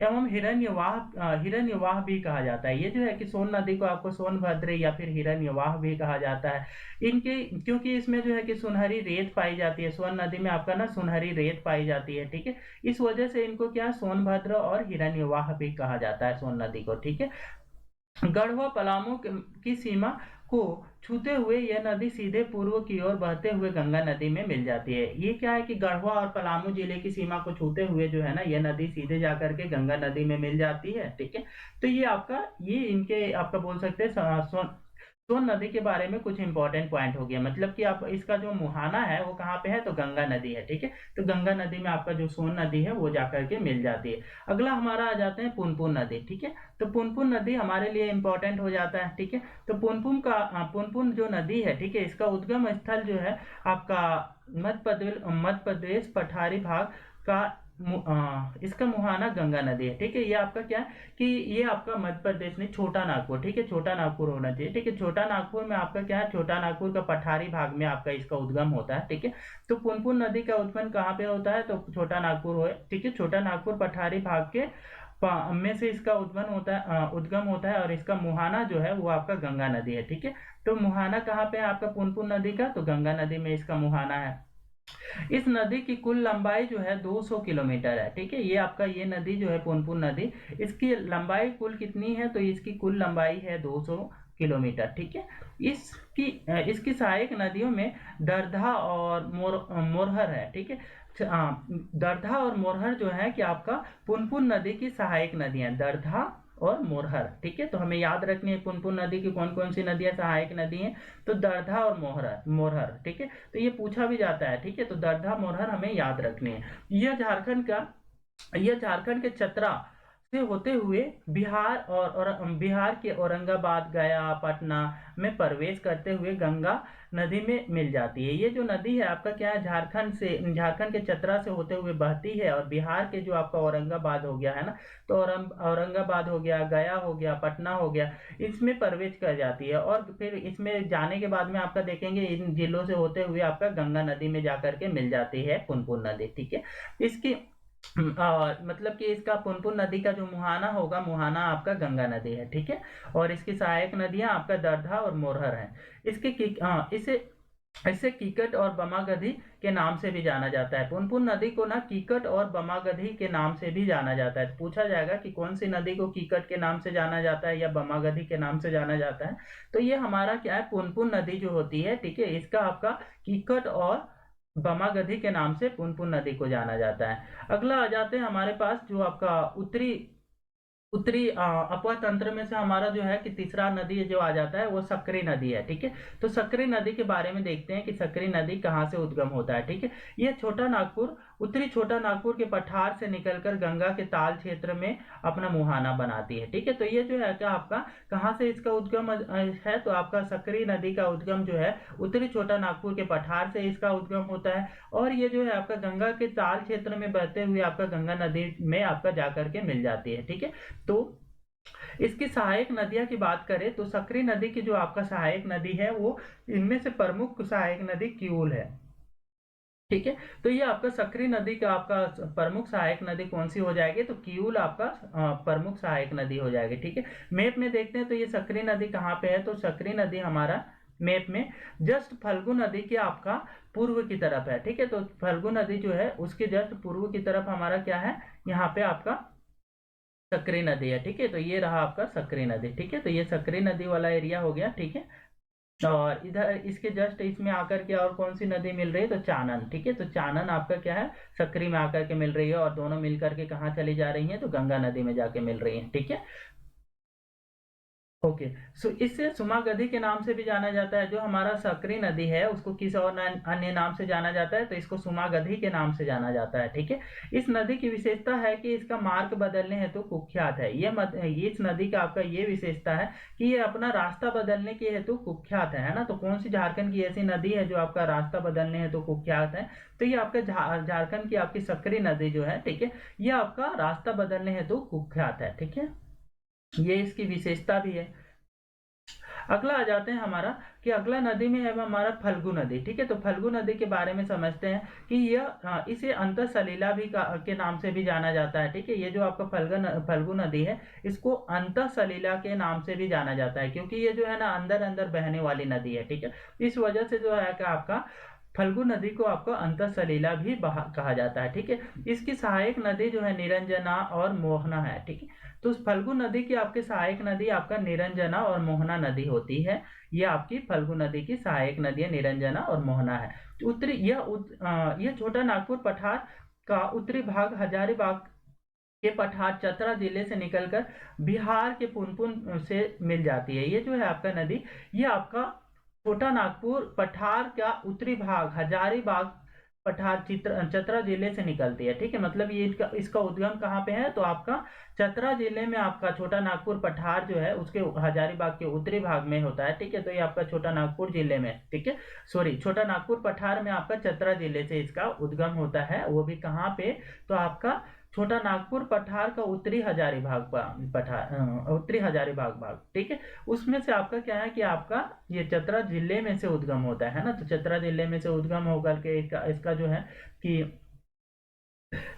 एवं हिरण्यवाह भी कहा जाता है। ये जो है कि सोन नदी को आपको सोनभद्र या फिर हिरण्यवाह भी कहा जाता है। इनके क्योंकि इसमें जो है कि सुनहरी रेत पाई जाती है, सोन नदी में आपका ना सुनहरी रेत पाई जाती है। ठीक है, इस वजह से इनको क्या सोनभद्र और हिरण्यवाह भी कहा जाता है सोन नदी को। ठीक है, गढ़वा पलामू की सीमा को छूते हुए यह नदी सीधे पूर्व की ओर बहते हुए गंगा नदी में मिल जाती है। ये क्या है कि गढ़वा और पलामू जिले की सीमा को छूते हुए जो है ना, यह नदी सीधे जाकर के गंगा नदी में मिल जाती है। ठीक है, तो ये आपका ये इनके आपका बोल सकते हैं सोन नदी के बारे में कुछ इंपॉर्टेंट पॉइंट हो गया। मतलब कि आप इसका जो मुहाना है वो कहाँ पे है, तो गंगा नदी है। ठीक है, तो गंगा नदी में आपका जो सोन नदी है वो जाकर के मिल जाती है। अगला हमारा आ जाते हैं पुनपुन नदी। ठीक है, तो पुनपुन नदी हमारे लिए इंपॉर्टेंट हो जाता है। ठीक है, तो पुनपुन जो नदी है, ठीक है, इसका उद्गम स्थल जो है आपका मध्य प्रदेश पठारी भाग का इसका मुहाना गंगा नदी है। ठीक है, ये आपका क्या है कि ये आपका मध्य प्रदेश में छोटा नागपुर, ठीक है, छोटा नागपुर होना चाहिए। ठीक है, छोटा नागपुर में आपका क्या है, छोटा नागपुर का पठारी भाग में आपका इसका उद्गम होता है। ठीक है, तो पुनपुन नदी का उत्पन्न कहाँ पे होता है, तो छोटा नागपुर हो। ठीक है, छोटा नागपुर पठारी भाग के में से इसका उद्गम होता है और इसका मुहाना जो है वो आपका गंगा नदी है। ठीक है, तो मुहाना कहाँ पे है आपका पुनपुन नदी का, तो गंगा नदी में इसका मुहाना है। इस नदी की कुल लंबाई जो है 200 किलोमीटर है। ठीक है, ये आपका ये नदी जो है पुनपुन नदी, इसकी लंबाई कुल कितनी है, तो इसकी कुल लंबाई है 200 किलोमीटर। ठीक है, इसकी सहायक नदियों में दरधा और मोरहर है। ठीक है, दरधा और मोरहर जो है कि आपका पुनपुन नदी की सहायक नदियां, दरधा और मोरहर। ठीक है, तो हमें याद रखनी है पुनपुन नदी की कौन कौन सी नदियां सहायक नदी हैं, तो दरधा और मोरहर। ठीक है, तो ये पूछा भी जाता है। ठीक है, तो दरधा मोरहर हमें याद रखनी है। यह झारखंड के चतरा से होते हुए और बिहार के औरंगाबाद, गया, पटना में प्रवेश करते हुए गंगा नदी में मिल जाती है। ये जो नदी है आपका क्या है, झारखंड के चतरा से होते हुए बहती है, और बिहार के जो आपका औरंगाबाद हो गया है ना, तो औरंगाबाद हो गया, गया हो गया, पटना हो गया, इसमें प्रवेश कर जाती है। और फिर इसमें जाने के बाद में आपका देखेंगे इन जिलों से होते हुए आपका गंगा नदी में जाकर के मिल जाती है पुनपुन नदी। ठीक है, इसकी मतलब कि इसका पुनपुन नदी का जो मुहाना होगा, मुहाना आपका गंगा नदी है। ठीक है, और इसकी सहायक नदियां आपका दरधा और मोरहर हैं। इसे इसे कीकट और बमागधी के नाम से भी जाना जाता है। पुनपुन नदी को ना कीकट और बमागधी के नाम से भी जाना जाता है। पूछा जाएगा कि कौन सी नदी को कीकट के नाम से जाना जाता है या बमागधी के नाम से जाना जाता है, तो ये हमारा क्या है, पुनपुन नदी जो होती है, ठीक है, इसका आपका कीकट और बमागधी के नाम से पुनपुन नदी को जाना जाता है। अगला आ जाते हैं हमारे पास जो आपका उत्तरी उत्तरी अपवा तंत्र में से हमारा जो है कि तीसरा नदी जो आ जाता है वो सकरी नदी है, ठीक है। तो सकरी नदी के बारे में देखते हैं कि सकरी नदी कहाँ से उद्गम होता है, ठीक है। ये छोटा नागपुर, उत्तरी छोटा नागपुर के पठार से निकलकर गंगा के ताल क्षेत्र में अपना मुहाना बनाती है, ठीक है। तो ये जो है क्या आपका कहाँ से इसका उद्गम है, तो आपका सकरी नदी का उद्गम जो है उत्तरी छोटा नागपुर के पठार से इसका उद्गम होता है, और ये जो है आपका गंगा के ताल क्षेत्र में बहते हुए आपका गंगा नदी में आपका जाकर के मिल जाती है, ठीक है। तो इसकी सहायक नदियां की बात करें तो सकरी नदी की जो आपका सहायक नदी है वो इनमें से प्रमुख सहायक नदी किऊल है, ठीक है। तो ये आपका सकरी नदी का आपका प्रमुख सहायक नदी कौन सी हो जाएगी, तो किऊल आपका प्रमुख सहायक नदी हो जाएगी, ठीक है। मैप में देखते हैं तो ये सकरी नदी कहाँ पे है, तो सकरी नदी हमारा मैप में जस्ट फल्गु नदी के आपका पूर्व की तरफ है, ठीक है। तो फल्गु नदी जो है उसके जस्ट पूर्व की तरफ हमारा क्या है, यहाँ पे आपका सकरी नदी है, ठीक है। तो ये रहा आपका सकरी नदी, ठीक है। तो ये सकरी नदी वाला एरिया हो गया, ठीक है। और इधर इसके जस्ट इसमें आकर के और कौन सी नदी मिल रही है, तो चानन, ठीक है। तो चानन आपका क्या है, सकरी में आकर के मिल रही है, और दोनों मिल करके कहाँ चली जा रही हैं, तो गंगा नदी में जाके मिल रही है, ठीक है। ओके, सो इससे सुमागधी के नाम से भी जाना जाता है। जो हमारा सकरी नदी है उसको किस और अन्य नाम से जाना जाता है, तो इसको सुमागधी के नाम से जाना जाता है, ठीक है। इस नदी की विशेषता है कि इसका मार्ग बदलने हेतु कुख्यात है। इस नदी का आपका ये विशेषता है कि ये अपना रास्ता बदलने के हेतु कुख्यात है ना। तो कौन सी झारखंड की ऐसी नदी है जो आपका रास्ता बदलने हेतु कुख्यात है, तो ये आपका झारखंड की आपकी सकरी नदी जो है, ठीक है, ये आपका रास्ता बदलने हेतु कुख्यात है, ठीक है। ये इसकी विशेषता भी है। अगला आ जाते हैं हमारा कि अगला नदी में है हमारा फल्गु नदी, ठीक है। तो फल्गु नदी के बारे में समझते हैं कि यह इसे अंतर सलीला भी के नाम से भी जाना जाता है, ठीक है। ये जो आपका फल्गु नदी है इसको अंतर सलीला के नाम से भी जाना जाता है, क्योंकि ये जो है ना अंदर अंदर बहने वाली नदी है, ठीक है। इस वजह से जो है कि आपका फल्गु नदी को आपको अंतर सलीला भी कहा जाता है, ठीक है। इसकी सहायक नदी जो है निरंजना और मोहना है, ठीक है। तो फल्गु नदी की आपकी सहायक नदी आपका निरंजना और मोहना नदी होती है। ये आपकी फल्गु नदी की सहायक नदी है, निरंजना और मोहना है। उत्तरी यह छोटा नागपुर पठार का उत्तरी भाग हजारीबाग के पठार चतरा जिले से निकलकर बिहार के पुनपुन से मिल जाती है। ये जो है आपका नदी, ये आपका छोटा नागपुर पठार का उत्तरी भाग हजारीबाग पठार चतरा जिले से निकलती है, ठीक है। मतलब ये इसका उद्गम कहाँ पे है, तो आपका चतरा जिले में आपका छोटा नागपुर पठार जो है उसके हजारीबाग के उत्तरी भाग में होता है, ठीक है। तो ये आपका छोटा नागपुर जिले में, ठीक है, सॉरी, छोटा नागपुर पठार में आपका चतरा जिले से इसका उद्गम होता है। वो भी कहाँ पे, तो आपका छोटा नागपुर पठार का उत्तरी हजारीबाग भाग, ठीक है। उसमें से आपका क्या है कि आपका ये चतरा जिले में से उद्गम होता है ना। तो चतरा जिले में से उद्गम होकर के इसका जो है कि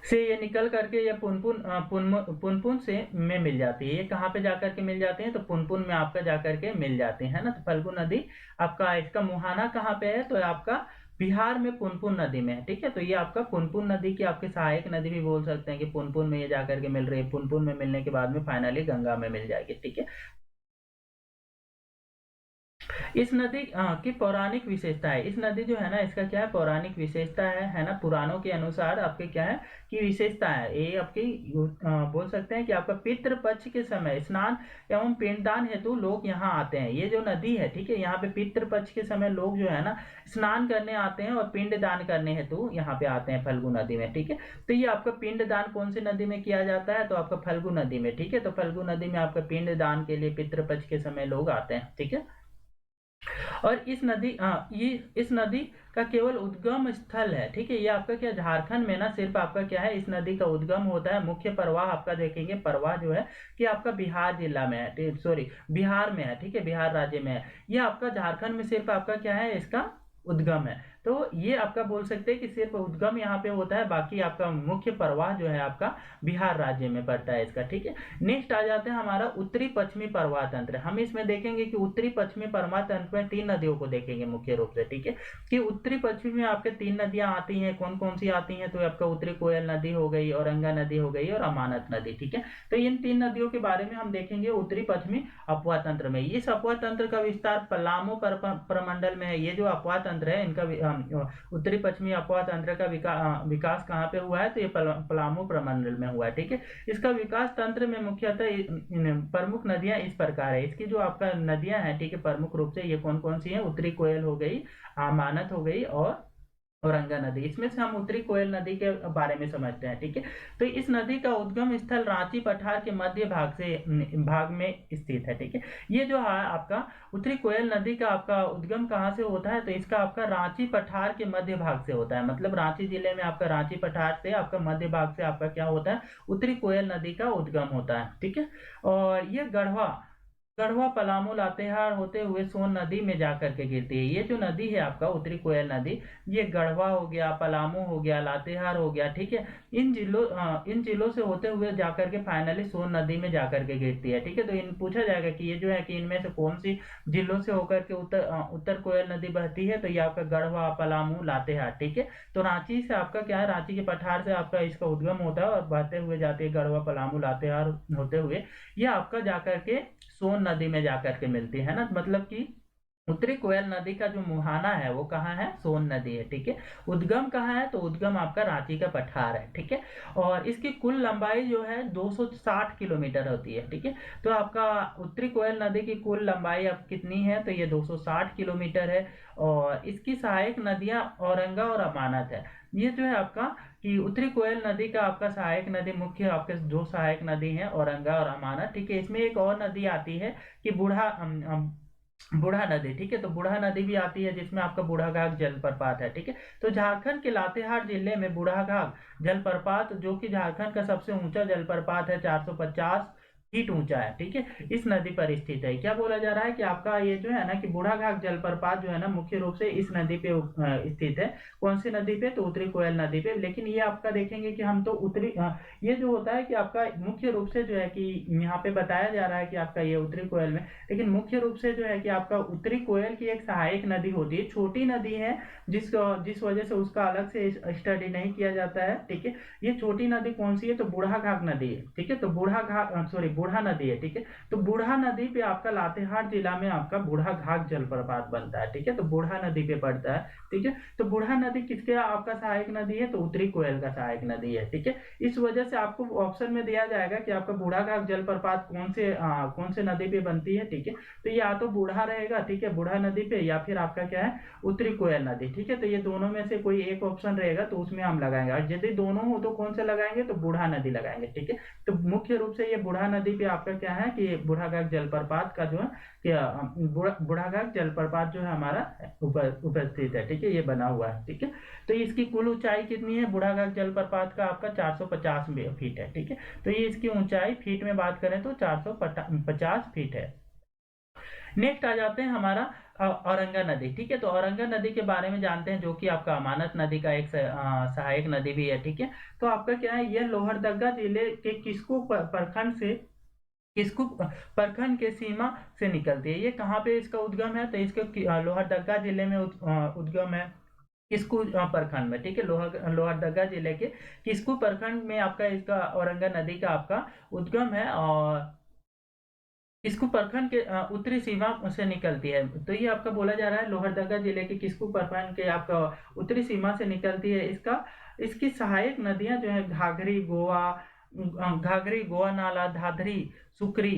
से ये निकल करके ये पुनपुन से में मिल जाती है। ये कहाँ पे जाकर के मिल जाते हैं, तो पुनपुन में आपका जाकर के मिल जाते हैं ना। तो फल्गु नदी आपका इसका मुहाना कहाँ पे है, तो आपका बिहार में पुनपुन नदी में है, ठीक है। तो ये आपका पुनपुन नदी की आपकी सहायक नदी भी बोल सकते हैं कि पुनपुन में ये जाकर के मिल रही है। पुनपुन में मिलने के बाद में फाइनली गंगा में मिल जाएगी, ठीक है। इस नदी की पौराणिक विशेषता है। इस नदी जो है ना इसका क्या है, पौराणिक विशेषता है ना। पुराणों के अनुसार आपके क्या है कि विशेषता है, ये आपकी बोल सकते हैं कि आपका पितृ पक्ष के समय स्नान एवं पिंडदान हेतु लोग यहाँ आते हैं। ये जो नदी है, ठीक है, यहाँ पे पितृ पक्ष के समय लोग जो है ना स्नान करने आते हैं और पिंड दान करने हेतु यहाँ पे आते हैं फल्गु नदी में, ठीक है। तो ये आपका पिंड दान कौन सी नदी में किया जाता है, तो आपका फल्गु नदी में, ठीक है। तो फल्गु नदी में आपका पिंड दान के लिए पितृ पक्ष के समय लोग आते हैं, ठीक है। और इस नदी का केवल उद्गम स्थल है, ठीक है। ये आपका क्या झारखंड में ना सिर्फ आपका क्या है इस नदी का उद्गम होता है। मुख्य प्रवाह आपका देखेंगे, प्रवाह जो है कि आपका बिहार जिला में है, सॉरी बिहार में है, ठीक है, बिहार राज्य में है। ये आपका झारखंड में सिर्फ आपका क्या है इसका उद्गम है। तो ये आपका बोल सकते हैं कि सिर्फ उद्गम यहाँ पे होता है, बाकी आपका मुख्य प्रवाह जो है आपका बिहार राज्य में पड़ता है इसका। ठीक है, नेक्स्ट आ जाते हैं हमारा उत्तरी पश्चिमी प्रवाह तंत्र। हम इसमें देखेंगे कि उत्तरी पश्चिमी प्रवाह तंत्र में 3 नदियों को देखेंगे मुख्य रूप से। ठीक है, कि उत्तरी पश्चिमी में आपके 3 नदियां आती हैं, कौन कौन सी आती हैं, तो आपका उत्तरी कोयल नदी हो गई, औरंगा नदी हो गई और अमानत नदी। ठीक है, तो इन 3 नदियों के बारे में हम देखेंगे उत्तरी पश्चिमी अपवाह तंत्र में। इस अपवाह तंत्र का विस्तार पलामू प्रमंडल में है। ये जो अपवाह तंत्र है इनका उत्तरी पश्चिमी अपवाह तंत्र का विकास कहाँ पे हुआ है, तो ये पलामू प्रमंडल में हुआ है। ठीक है, इसका विकास तंत्र में मुख्यतः प्रमुख नदियां इस प्रकार है। इसकी जो आपका नदियां हैं, ठीक है, प्रमुख रूप से ये कौन कौन सी हैं, उत्तरी कोयल हो गई, अमानत हो गई और औरंगा नदी। इसमें से हम उत्तरी कोयल नदी के बारे में समझते हैं। ठीक है, तो इस नदी का उद्गम स्थल रांची पठार के मध्य भाग में स्थित है। ठीक है, ये जो है आपका उत्तरी कोयल नदी का आपका उद्गम कहाँ से होता है, तो इसका आपका रांची पठार के मध्य भाग से होता है। मतलब रांची जिले में आपका रांची पठार से आपका मध्य भाग से आपका क्या होता है, उत्तरी कोयल नदी का उद्गम होता है। ठीक है, और ये गढ़वा पलामू लातेहार होते हुए सोन नदी में जाकर के गिरती है। ये जो नदी है आपका उत्तरी कोयल नदी, ये गढ़वा हो गया, पलामू हो गया, लातेहार हो गया। ठीक है, इन जिलों से होते हुए जाकर के फाइनली सोन नदी में जाकर के गिरती है। ठीक है, तो इन पूछा जाएगा कि ये जो है कि इनमें से कौन सी जिलों से होकर के उत्तर कोयल नदी बहती है, तो ये आपका गढ़वा, पलामू, लातेहार। ठीक है, तो रांची से आपका क्या है, रांची के पठार से आपका इसका उद्गम होता है और बहते हुए जाती है गढ़वा, पलामू, लातेहार होते हुए ये आपका जाकर के सोन नदी में जाकर के मिलती है ना। मतलब कि उत्तरी कोयल नदी का जो मुहाना है वो कहाँ है, सोन नदी है। ठीक है, उद्गम कहाँ है, तो उद्गम आपका रांची का पठार है। ठीक है, और इसकी कुल लंबाई जो है 260 किलोमीटर होती है। ठीक है, तो आपका उत्तरी कोयल नदी की कुल लंबाई अब कितनी है, तो ये 260 किलोमीटर है। और इसकी सहायक नदियां औरंगा और अमानत है। ये जो है आपका कि उत्तरी कोयल नदी का आपका सहायक नदी, मुख्य आपके दो सहायक नदी हैं, औरंगा और अमानत। ठीक है, इसमें एक और नदी आती है कि बूढ़ा नदी। ठीक है, तो बूढ़ा नदी भी आती है जिसमें आपका बूढ़ाघाट जलप्रपात है। ठीक है, तो झारखंड के लातेहार जिले में बूढ़ाघाट जलप्रपात, जो कि झारखंड का सबसे ऊंचा जलप्रपात है, 450 फीट ऊंचा है। ठीक है, इस नदी पर स्थित है। क्या बोला जा रहा है कि आपका ये जो है ना कि बूढ़ाघाट जलप्रपात जो है ना मुख्य रूप से इस नदी पे स्थित है। कौन सी नदी पे, तो उत्तरी कोयल नदी पे। लेकिन ये आपका देखेंगे कि हम तो ये जो होता है कि आपका मुख्य रूप से जो है कि यहाँ पे बताया जा रहा है कि आपका ये उत्तरी कोयल में, लेकिन मुख्य रूप से जो है कि आपका उत्तरी कोयल की एक सहायक नदी होती है, छोटी नदी है जिस वजह से उसका अलग से स्टडी नहीं किया जाता है। ठीक है, ये छोटी नदी कौन सी है, तो बूढ़ाघाट नदी है। ठीक है, तो बूढ़ा नदी है। ठीक है, तो बूढ़ा नदी पे आपका लातेहार जिला में आपका बूढ़ाघाट जलप्रपात बनता है। ठीक है, तो बूढ़ा नदी पे पड़ता है। ठीक है, तो बूढ़ा नदी किसके आपका सहायक नदी है, तो उत्तरी कोयल का सहायक नदी है। ठीक है, इस वजह से आपको ऑप्शन में दिया जाएगा कि आपका बूढ़ाघाट जलप्रपात कौन से नदी पे बनती है। ठीक है, तो या तो बूढ़ा रहेगा, ठीक है, बूढ़ा नदी पे, या फिर आपका क्या है, उत्तरी कोयल नदी। ठीक है, तो ये दोनों में से कोई एक ऑप्शन रहेगा तो उसमें हम लगाएंगे, और यदि दोनों हो तो कौन से लगाएंगे, तो बूढ़ा नदी लगाएंगे। ठीक है, तो मुख्य रूप से ये बूढ़ा नदी पे आपका क्या है कि बूढ़ाघाट जलप्रपात का जो है क्या बूढ़ाघाट जलप्रपात जो है हमारा उपस्थित है। ठीक है, ये बना हुआ है। ठीक है, तो इसकी कुल ऊंचाई कितनी है, बूढ़ाघाट जलप्रपात का आपका 450 फीट है। ठीक है, तो ये इसकी ऊंचाई फीट में बात करें तो 450 फीट है। नेक्स्ट आ जाते हैं हमारा औरंगा नदी। ठीक है, तो औरंगा नदी के बारे में जानते हैं, जो कि आपका अमानत नदी का एक सहायक नदी भी है। ठीक है, तो आपका क्या है, यह लोहरदगा जिले के किस्कू प्रखंड के सीमा से निकलती है। ये कहाँ पे इसका उद्गम है, तो इसका लोहरदगा जिले में उद्गम है, किस्कू प्रखंड में। ठीक है, लोहरदगा जिले के किस्कू प्रखंड में आपका इसका औरंगा नदी का आपका उद्गम है, और किस्कू प्रखंड के उत्तरी सीमा से निकलती है। तो ये आपका बोला जा रहा है लोहरदगा जिले के किस्कू प्रखंड के आपका उत्तरी सीमा से निकलती है। इसकी सहायक नदियां जो है घाघरी, गोवा नाला, धाधरी, सुकरी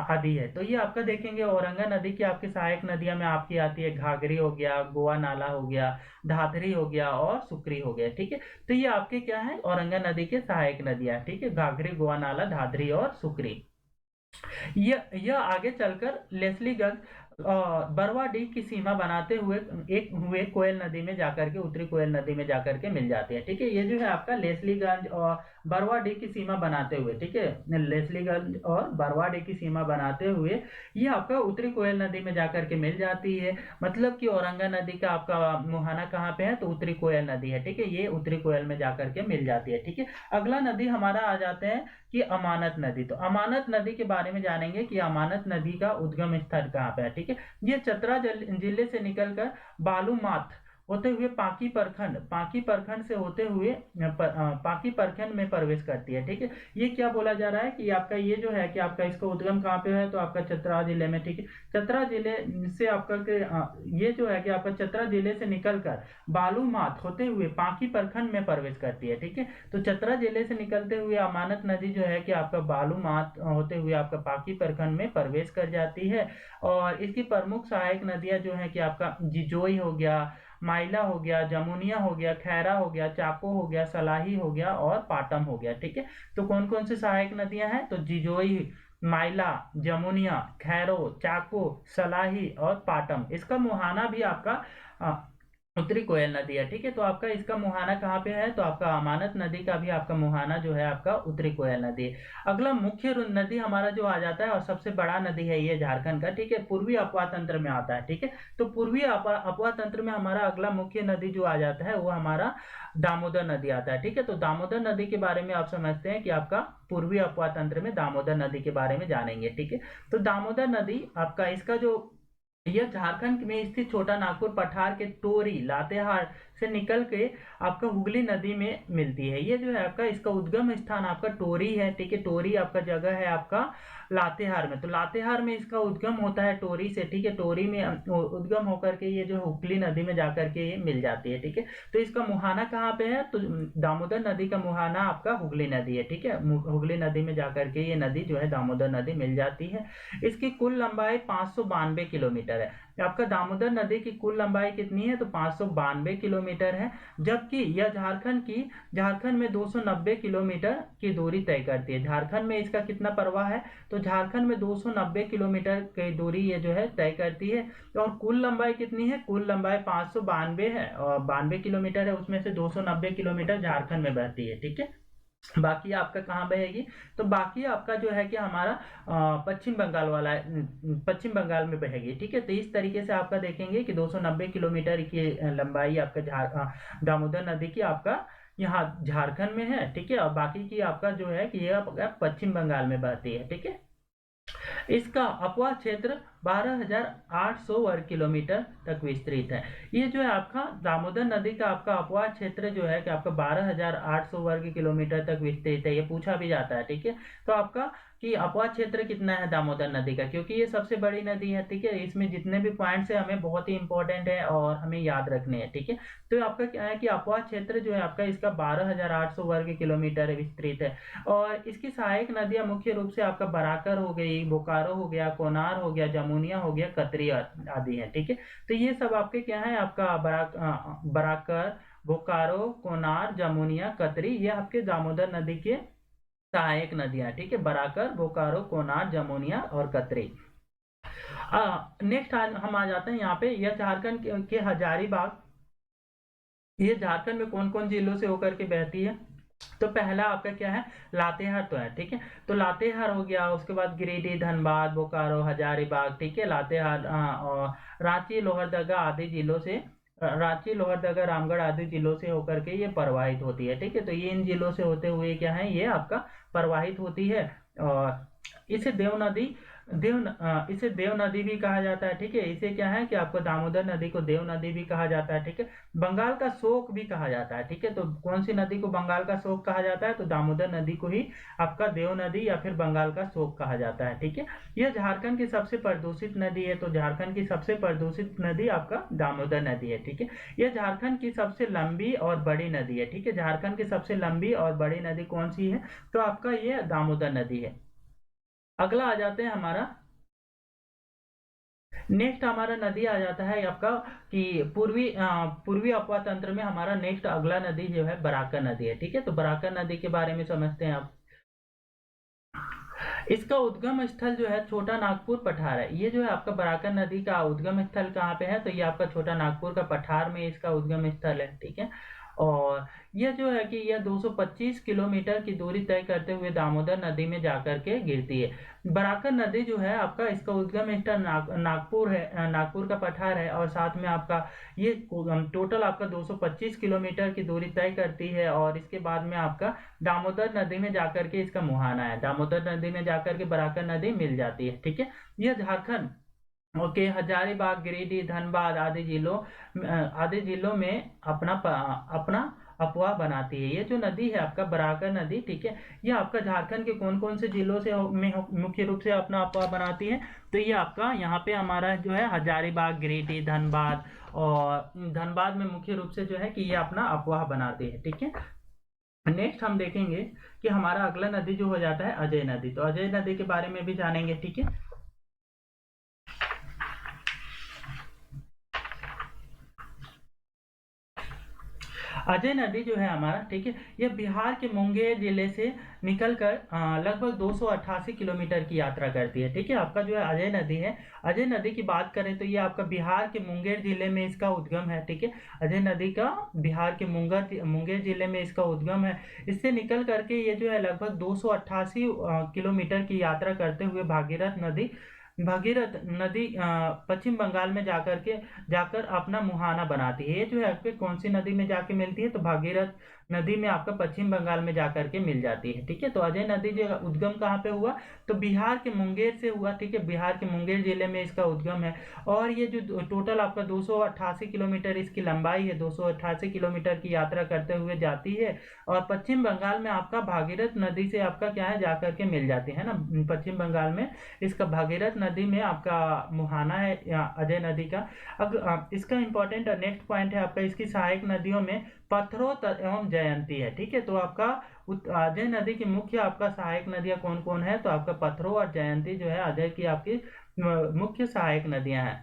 आदि है। तो ये आपका देखेंगे औरंगा नदी की आपकी सहायक नदियां में आपकी आती है, घाघरी हो गया, गोवा नाला हो गया, धाधरी हो गया और सुकरी हो गया। ठीक है, तो ये आपके क्या है, औरंगा नदी के सहायक नदियां। ठीक है, घाघरी, गोवा नाला, धाधरी और सुकरी। यह आगे चलकर लेस्लीगंज बरवाडीह की सीमा बनाते हुए कोयल नदी में जाकर के, उत्तरी कोयल नदी में जाकर के मिल जाते हैं। ठीक है, ये जो है आपका लेस्लीगंज बरवाडीह की सीमा बनाते हुए, ठीक है, लेस्लीगंज और बरवाडीह की सीमा बनाते हुए ये आपका उत्तरी कोयल नदी में जाकर के मिल जाती है। मतलब कि औरंगा नदी का आपका मुहाना कहाँ पे है, तो उत्तरी कोयल नदी है, ठीक है, ये उत्तरी कोयल में जाकर के मिल जाती है, ठीक है। अगला नदी हमारा आ जाते हैं कि अमानत नदी। तो अमानत नदी के बारे में जानेंगे कि अमानत नदी का उद्गम स्थल कहाँ पे है, ठीक है। ये चतरा जिले से निकलकर बालूमाथ होते हुए पाकी प्रखंड से होते हुए पाकी प्रखंड में प्रवेश करती है, ठीक है। ये क्या बोला जा रहा है कि आपका ये जो है कि आपका इसका उद्गम कहाँ पे है, तो आपका चतरा जिले में, ठीक है। चतरा जिले से आपका ये जो है कि आपका चतरा जिले से निकलकर बालूमाथ होते हुए पाकी प्रखंड में प्रवेश करती है, ठीक है। तो चतरा जिले से निकलते हुए अमानत नदी जो है कि आपका बालूमाथ होते हुए आपका पाकी प्रखंड में प्रवेश कर जाती है। और इसकी प्रमुख सहायक नदियां जो है कि आपका जिजोई हो गया, माइला हो गया, जमुनिया हो गया, खैरा हो गया, चाको हो गया, सलाही हो गया और पाटम हो गया, ठीक है। तो कौन कौन सी सहायक नदियां हैं, तो जिजोई, माइला, जमुनिया, खैरो, चाको, सलाही और पाटम। इसका मुहाना भी आपका उत्तरी कोयल नदी है, ठीक है। तो आपका इसका मुहाना कहाँ पे है, तो आपका अमानत नदी का भी आपका मुहाना जो है आपका उत्तरी कोयल नदी है। अगला मुख्य नदी हमारा जो आ जाता है और सबसे बड़ा नदी है ये झारखंड का, ठीक है, पूर्वी अपवा तंत्र में आता है, ठीक है। तो पूर्वी अपवा तंत्र में हमारा अगला मुख्य नदी जो आ जाता है वो हमारा दामोदर नदी आता है, ठीक है। तो दामोदर नदी के बारे में आप समझते हैं कि आपका पूर्वी अपवा तंत्र में दामोदर नदी के बारे में जानेंगे, ठीक है। तो दामोदर नदी आपका इसका जो यह झारखंड में स्थित छोटा नागपुर पठार के टोरी लातेहार से निकल के आपका हुगली नदी में मिलती है। ये जो है आपका इसका उद्गम स्थान आपका टोरी है, ठीक है। टोरी आपका जगह है आपका लातेहार में। तो लातेहार में इसका उद्गम होता है टोरी से, ठीक है। टोरी में उद्गम होकर के ये जो हुगली नदी में जाकर के ये मिल जाती है, ठीक है। तो इसका मुहाना कहाँ पे है, तो दामोदर नदी का मुहाना आपका हुगली नदी है, ठीक है। हुगली नदी में जाकर के ये नदी जो है दामोदर नदी मिल जाती है। इसकी कुल लंबाई 592 किलोमीटर है। आपका दामोदर नदी की कुल लंबाई कितनी है, तो 592 किलोमीटर है। जबकि यह झारखंड में 290 किलोमीटर की दूरी तय करती है। झारखंड में इसका कितना प्रवाह है, तो झारखंड में 290 किलोमीटर की दूरी ये जो है तय करती है। और कुल लंबाई कितनी है, कुल लंबाई 592 है और 92 किलोमीटर है, उसमें से 290 किलोमीटर झारखंड में बहती है, ठीक है। बाकी आपका कहाँ बहेगी, तो बाकी आपका जो है कि हमारा पश्चिम बंगाल वाला पश्चिम बंगाल में बहेगी, ठीक है। तो इस तरीके से आपका देखेंगे कि 290 किलोमीटर की लंबाई आपका दामोदर नदी की आपका यहाँ झारखंड में है, ठीक है। और बाकी की आपका जो है कि ये पश्चिम बंगाल में बहती है, ठीक है। इसका अपवा क्षेत्र 12,800 वर्ग किलोमीटर तक विस्तृत है। ये जो है आपका दामोदर नदी का आपका अपवा क्षेत्र जो है कि आपका 12,800 वर्ग किलोमीटर तक विस्तृत है। ये पूछा भी जाता है, ठीक है। तो आपका कि अपवा क्षेत्र कितना है दामोदर नदी का, क्योंकि ये सबसे बड़ी नदी है, ठीक है। इसमें जितने भी पॉइंट्स है हमें बहुत ही इंपॉर्टेंट है और हमें याद रखने हैं, ठीक है। तो आपका क्या है कि अपवा क्षेत्र जो है आपका इसका 12,800 वर्ग किलोमीटर विस्तृत है। और इसकी सहायक नदियां मुख्य रूप से आपका बराकर हो गई, बोकारो हो गया, कोनार हो गया, जमुनिया हो गया, कतरी आदि है, ठीक है। तो ये सब आपके क्या है, आपका बराकर, बोकारो, कोनार, जमुनिया, कतरी, ये आपके दामोदर नदी के सहायक नदियां, ठीक है। बराकर, बोकारो, कोनार, जमुनिया और कतरी। नेक्स्ट हम आ जाते हैं यहाँ पे, यह झारखंड के हजारीबाग, ये झारखंड में कौन कौन जिलों से होकर के बहती है, तो पहला आपका क्या है, लातेहार तो है, ठीक है। तो लातेहार हो गया, उसके बाद गिरिडीह, धनबाद, बोकारो, हजारीबाग, ठीक है, लातेहार और रांची, लोहरदगा आदि जिलों से, रांची, लोहरदगा, रामगढ़ आदि जिलों से होकर के ये प्रवाहित होती है, ठीक है। तो ये इन जिलों से होते हुए क्या है, ये आपका प्रवाहित होती है। और इसे इसे देव नदी भी कहा जाता है, ठीक है। इसे क्या है कि आपको दामोदर नदी को देव नदी भी कहा जाता है, ठीक है। बंगाल का शोक भी कहा जाता है, ठीक है। तो कौन सी नदी को बंगाल का शोक कहा जाता है, तो दामोदर नदी को ही आपका देव नदी या फिर बंगाल का शोक कहा जाता है, ठीक है। यह झारखंड की सबसे प्रदूषित नदी है। तो झारखंड की सबसे प्रदूषित नदी आपका दामोदर नदी है, ठीक है। यह झारखंड की सबसे लंबी और बड़ी नदी है, ठीक है। झारखंड की सबसे लंबी और बड़ी नदी कौन सी है, तो आपका ये दामोदर नदी है। अगला आ जाते हैं हमारा, नेक्स्ट हमारा नदी आ जाता है आपका कि पूर्वी अपवा तंत्र में हमारा नेक्स्ट अगला नदी जो है बराकर नदी है, ठीक है। तो बराकर नदी के बारे में समझते हैं आप। इसका उद्गम स्थल जो है छोटा नागपुर पठार है। ये जो है आपका बराकर नदी का उद्गम स्थल कहाँ पे है, तो ये आपका छोटा नागपुर का पठार में इसका उद्गम स्थल है, ठीक है। और यह जो है कि यह 225 किलोमीटर की दूरी तय करते हुए दामोदर नदी में जाकर के गिरती है। बराकर नदी जो है आपका, इसका उद्गम स्थल नागपुर है, नागपुर का पठार है, और साथ में आपका ये टोटल आपका 225 किलोमीटर की दूरी तय करती है। और इसके बाद में आपका दामोदर नदी में जाकर के इसका मुहाना है, दामोदर नदी में जाकर के बराकर नदी मिल जाती है। ठीक है, यह झारखंड ओके हजारीबाग, गिरिडीह, धनबाद आदि जिलों में अपना अफवाह बनाती है। ये जो नदी है आपका बराकर नदी, ठीक है, ये आपका झारखंड के कौन कौन से जिलों से मुख्य रूप से अपना अफवाह बनाती है? तो ये आपका यहाँ पे हमारा जो है हजारीबाग, गिरिडीह, धनबाद, और धनबाद में मुख्य रूप से जो है कि ये अपना अफवाह बनाती है। ठीक है, नेक्स्ट हम देखेंगे कि हमारा अगला नदी जो हो जाता है अजय नदी। तो अजय नदी के बारे में भी जानेंगे। ठीक है, अजय नदी जो है हमारा, ठीक है, यह बिहार के मुंगेर जिले से निकलकर लगभग 288 किलोमीटर की यात्रा करती है। ठीक है, आपका जो है अजय नदी है, अजय नदी की बात करें तो ये आपका बिहार के मुंगेर जिले में इसका उद्गम है। ठीक है, अजय नदी का बिहार के मुंगेर जिले में इसका उद्गम है। इससे निकल करके ये जो है लगभग 288 किलोमीटर की यात्रा करते हुए भागीरथ नदी पश्चिम बंगाल में जाकर अपना मुहाना बनाती है। ये जो है आपके कौन सी नदी में जाके मिलती है? तो भागीरथ नदी में आपका पश्चिम बंगाल में जाकर के मिल जाती है। ठीक है, तो अजय नदी जो उद्गम कहाँ पे हुआ? तो बिहार के मुंगेर से हुआ। ठीक है, बिहार के मुंगेर जिले में इसका उद्गम है। और ये जो टोटल आपका 288 किलोमीटर इसकी लंबाई है, 288 किलोमीटर की यात्रा करते हुए जाती है, और पश्चिम बंगाल में आपका भागीरथ नदी से आपका क्या है जाकर के मिल जाती है ना, पश्चिम बंगाल में इसका भागीरथ नदी में आपका मुहाना है अजय नदी का। अब इसका इंपॉर्टेंट नेक्स्ट पॉइंट है आपका, इसकी सहायक नदियों में पथरोत एवं जयंती है। ठीक है, तो आपका अजय नदी की मुख्य आपका सहायक नदियां कौन कौन है? तो आपका पथरो और जयंती जो है अजय की आपकी मुख्य सहायक नदियां हैं।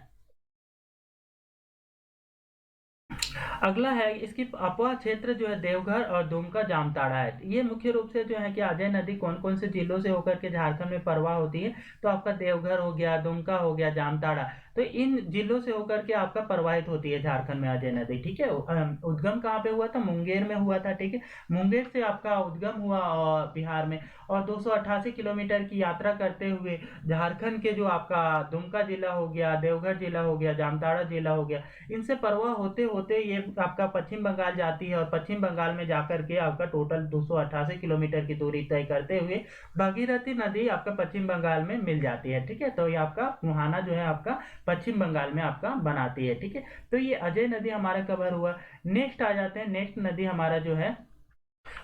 अगला है इसकी अपवा क्षेत्र जो है देवघर और दुमका जामताड़ा है। ये मुख्य रूप से जो है कि अजय नदी कौन कौन से जिलों से होकर के झारखंड में प्रवाह होती है? तो आपका देवघर हो गया, दुमका हो गया, जामताड़ा, तो इन जिलों से होकर के आपका प्रवाहित होती है झारखंड में अजय नदी। ठीक है, उद्गम कहाँ पे हुआ था? मुंगेर में हुआ था। ठीक है, मुंगेर से आपका उद्गम हुआ और बिहार में, और 288 किलोमीटर की यात्रा करते हुए झारखंड के जो आपका दुमका जिला हो गया, देवघर जिला हो गया, जामताड़ा जिला हो गया, इनसे प्रवाह होते होते ये आपका पश्चिम बंगाल जाती है, और पश्चिम बंगाल में जाकर के आपका टोटल 288 किलोमीटर की दूरी तय करते हुए भागीरथी नदी आपका पश्चिम बंगाल में मिल जाती है। ठीक है, तो ये आपका मुहाना जो है आपका पश्चिम बंगाल में आपका बनाती है। ठीक है, तो ये अजय नदी हमारा कवर हुआ। नेक्स्ट आ जाते हैं, नेक्स्ट नदी हमारा जो है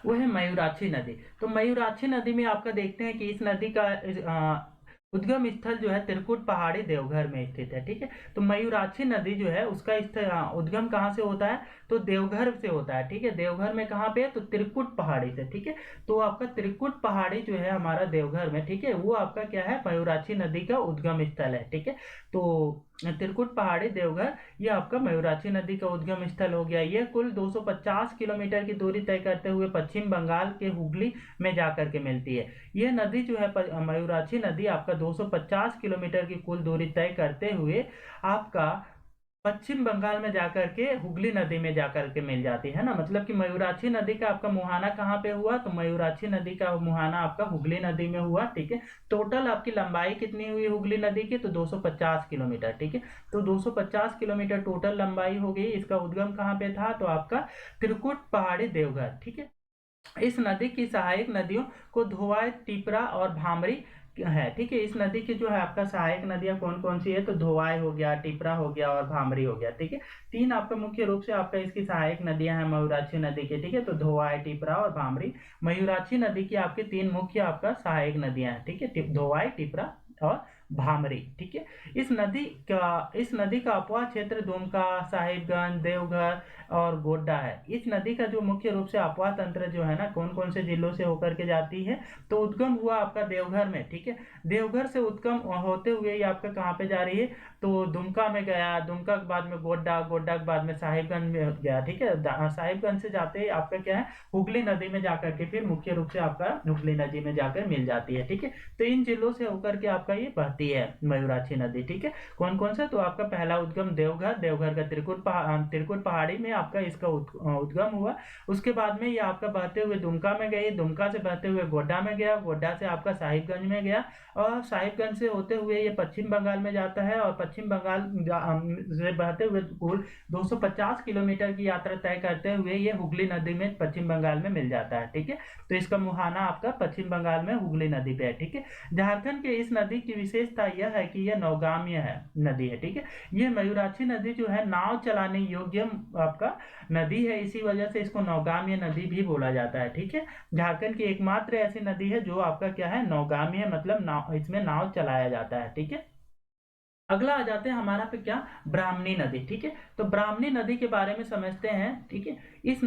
वो है मयूराक्षी नदी। तो मयूराक्षी नदी में आपका देखते हैं कि इस नदी का उद्गम स्थल जो है त्रिकुट पहाड़ी देवघर में स्थित है। ठीक है, तो मयूराक्षी नदी जो है उसका उद्गम कहाँ से होता है? तो देवघर से होता है। ठीक है, देवघर में कहाँ पे है? तो त्रिकुट पहाड़ी से। ठीक है, तो आपका त्रिकुट पहाड़ी जो है हमारा देवघर में, ठीक है, वो आपका क्या है? मयूराक्षी नदी का उद्गम स्थल है। ठीक है, तो त्रिकुट पहाड़ी देवघर ये आपका मयूराक्षी नदी का उद्गम स्थल हो गया। यह कुल 250 किलोमीटर की दूरी तय करते हुए पश्चिम बंगाल के हुगली में जाकर के मिलती है। यह नदी जो है मयूराक्षी नदी आपका 250 किलोमीटर की कुल दूरी तय करते हुए आपका पश्चिम बंगाल में जाकर के हुगली नदी में जाकर के मिल जाती है ना। मतलब कि मयूराक्षी नदी का आपका मुहाना कहाँ पे हुआ? तो मयूराक्षी नदी का मुहाना आपका हुगली नदी में हुआ। ठीक है, टोटल आपकी लंबाई कितनी हुई हुगली नदी की? तो 250 किलोमीटर। ठीक है, तो 250 किलोमीटर टोटल लंबाई हो गई। इसका उद्गम कहाँ पे था? तो आपका त्रिकुट पहाड़ी देवघर। ठीक है, इस नदी की सहायक नदियों को धोवाई, टिपरा और भामरी है। ठीक है, इस नदी की जो है आपका सहायक नदियां कौन कौन सी है? तो धोवाई हो गया, टिपरा हो गया और भामरी हो गया। ठीक है, तीन आपका मुख्य रूप से आपका इसकी सहायक नदियां हैं मयूराक्षी नदी के। ठीक है, तो धोवाई, टिपरा और भामरी मयूराक्षी नदी की आपकी तीन मुख्य आपका सहायक नदियां हैं। ठीक है, धोवाई, टिपरा और भामरी। ठीक है, इस नदी का अपवा क्षेत्र दुमका, साहिबगंज, देवघर और गोड्डा है। इस नदी का जो मुख्य रूप से अपवा तंत्र जो है ना, कौन कौन से जिलों से होकर के जाती है? तो उद्गम हुआ आपका देवघर में। ठीक है, देवघर से उद्गम होते हुए ये आपका कहाँ पे जा रही है? तो दुमका में गया, दुमका के बाद में गोड्डा, गोड्डा के बाद में साहिबगंज में गया। ठीक है, साहिबगंज से जाते ही आपका क्या है? हुगली नदी में जाकर के फिर मुख्य रूप से आपका हुगली नदी में जाकर मिल जाती है। ठीक है, तो इन जिलों से होकर के आपका ये बहती है मयूराक्षी नदी। ठीक है, कौन कौन सा? तो आपका पहला उद्गम देवघर, देवघर का त्रिकुट पहाड़ी में आपका इसका उद्गम हुआ। उसके बाद में ये आपका बहते हुए दुमका में गई, दुमका से बहते हुए गोड्डा में गया, गोड्डा से आपका साहिबगंज में गया, और साहिबगंज से होते हुए ये पश्चिम बंगाल में जाता है, और पश्चिम बंगाल से बहते हुए कुल 250 किलोमीटर की यात्रा तय करते हुए ये हुगली नदी में पश्चिम बंगाल में मिल जाता है। ठीक है, तो इसका मुहाना आपका पश्चिम बंगाल में हुगली नदी पे है। ठीक है, झारखंड के इस नदी की विशेषता यह है कि यह नौगाम्य है नदी है। ठीक है, ये मयूराक्षी नदी जो है नाव चलाने योग्य आपका नदी है, इसी वजह से इसको नौगाम्य नदी भी बोला जाता है। ठीक है, झारखंड की एकमात्र ऐसी नदी है जो आपका क्या है, नौगामी है, मतलब नाव, इसमें नाव चलाया जाता है। ठीक है, अगला आ जाते हैं हमारा पे क्या, ब्राह्मणी नदी। ठीक है, तो ब्राह्मणी नदी के बारे में समझते हैं। ठीक है, इस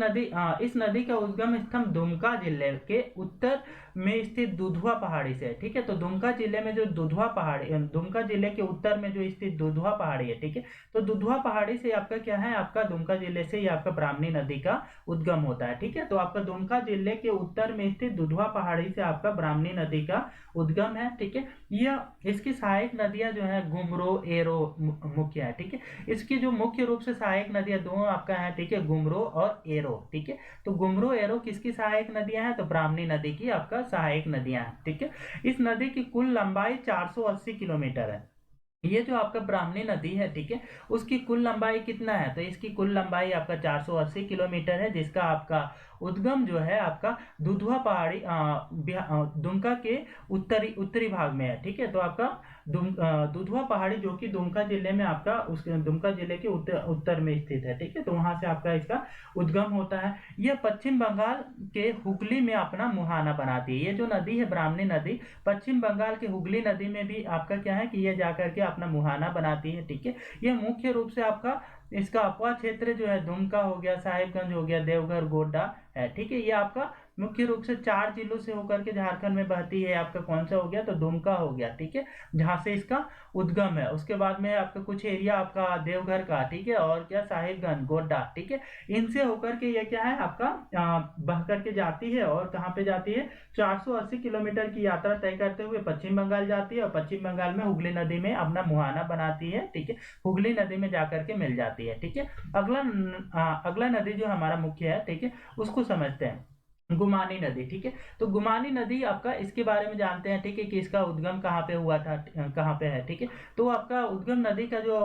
नदी का उद्गम स्थल दुमका जिले के उत्तर में स्थित दुधवा पहाड़ी से है। ठीक है, तो दुमका जिले में जो दुधवा पहाड़ी, दुमका जिले के उत्तर में जो स्थित दुधवा पहाड़ी है। ठीक है, तो दुधवा पहाड़ी से आपका क्या है, आपका दुमका जिले से ही आपका ब्राह्मणी नदी का उद्गम होता है। ठीक है, तो आपका दुमका जिले के उत्तर में स्थित दुधवा पहाड़ी से आपका ब्राह्मणी नदी का उद्गम है। ठीक है, यह इसकी सहायक नदियां जो है गुमरो, एरो मुख्य है। ठीक है, इसकी जो मुख्य रूप से सहायक नदियां दो आपका है। ठीक है, गुमरो और एरो। ठीक है, तो गुमरो एरो किसकी सहायक नदियां हैं, तो ब्राह्मणी नदी की आपका सहायक नदियां हैं। ठीक है, इस नदी की कुल लंबाई 480 किलोमीटर है। ये जो आपका ब्राह्मणी नदी है, ठीक है, उसकी कुल लंबाई कितना है, तो इसकी कुल लंबाई आपका 480 किलोमीटर है, जिसका आपका उद्गम जो है आपका दुधवा पहाड़ी दुमका के उत्तरी उत्तरी भाग में है। ठीक है, तो आपका दुधवा पहाड़ी जो कि दुमका जिले में आपका उस दुमका जिले के उत्तर में स्थित है। ठीक है, तो वहां से आपका इसका उद्गम होता है। यह पश्चिम बंगाल के हुगली में अपना मुहाना बनाती है। ये जो नदी है ब्राह्मणी नदी, पश्चिम बंगाल के हुगली नदी में भी आपका क्या है कि ये जाकर के अपना मुहाना बनाती है। ठीक है, ये मुख्य रूप से आपका इसका अपवा क्षेत्र जो है दुमका हो गया, साहिबगंज हो गया, देवघर, गोड्डा है। ठीक है, ये आपका मुख्य रूप से 4 जिलों से होकर के झारखंड में बहती है। आपका कौन सा हो गया, तो दुमका हो गया। ठीक है, जहां से इसका उद्गम है। उसके बाद में आपका कुछ एरिया आपका देवघर का, ठीक है, और क्या साहिबगंज, गोड्डा, ठीक है, इनसे होकर के ये क्या है आपका बह करके जाती है, और कहाँ पे जाती है, 480 किलोमीटर की यात्रा तय करते हुए पश्चिम बंगाल जाती है, और पश्चिम बंगाल में हुगली नदी में अपना मुहाना बनाती है। ठीक है, हुगली नदी में जाकर के मिल जाती है। ठीक है, अगला नदी जो हमारा मुख्य है, ठीक है, उसको समझते हैं, गुमानी नदी। ठीक है, तो गुमानी नदी आपका इसके बारे में जानते हैं। ठीक है, कि इसका उद्गम कहाँ पे हुआ था, कहाँ पे है। ठीक है, तो आपका उद्गम नदी का जो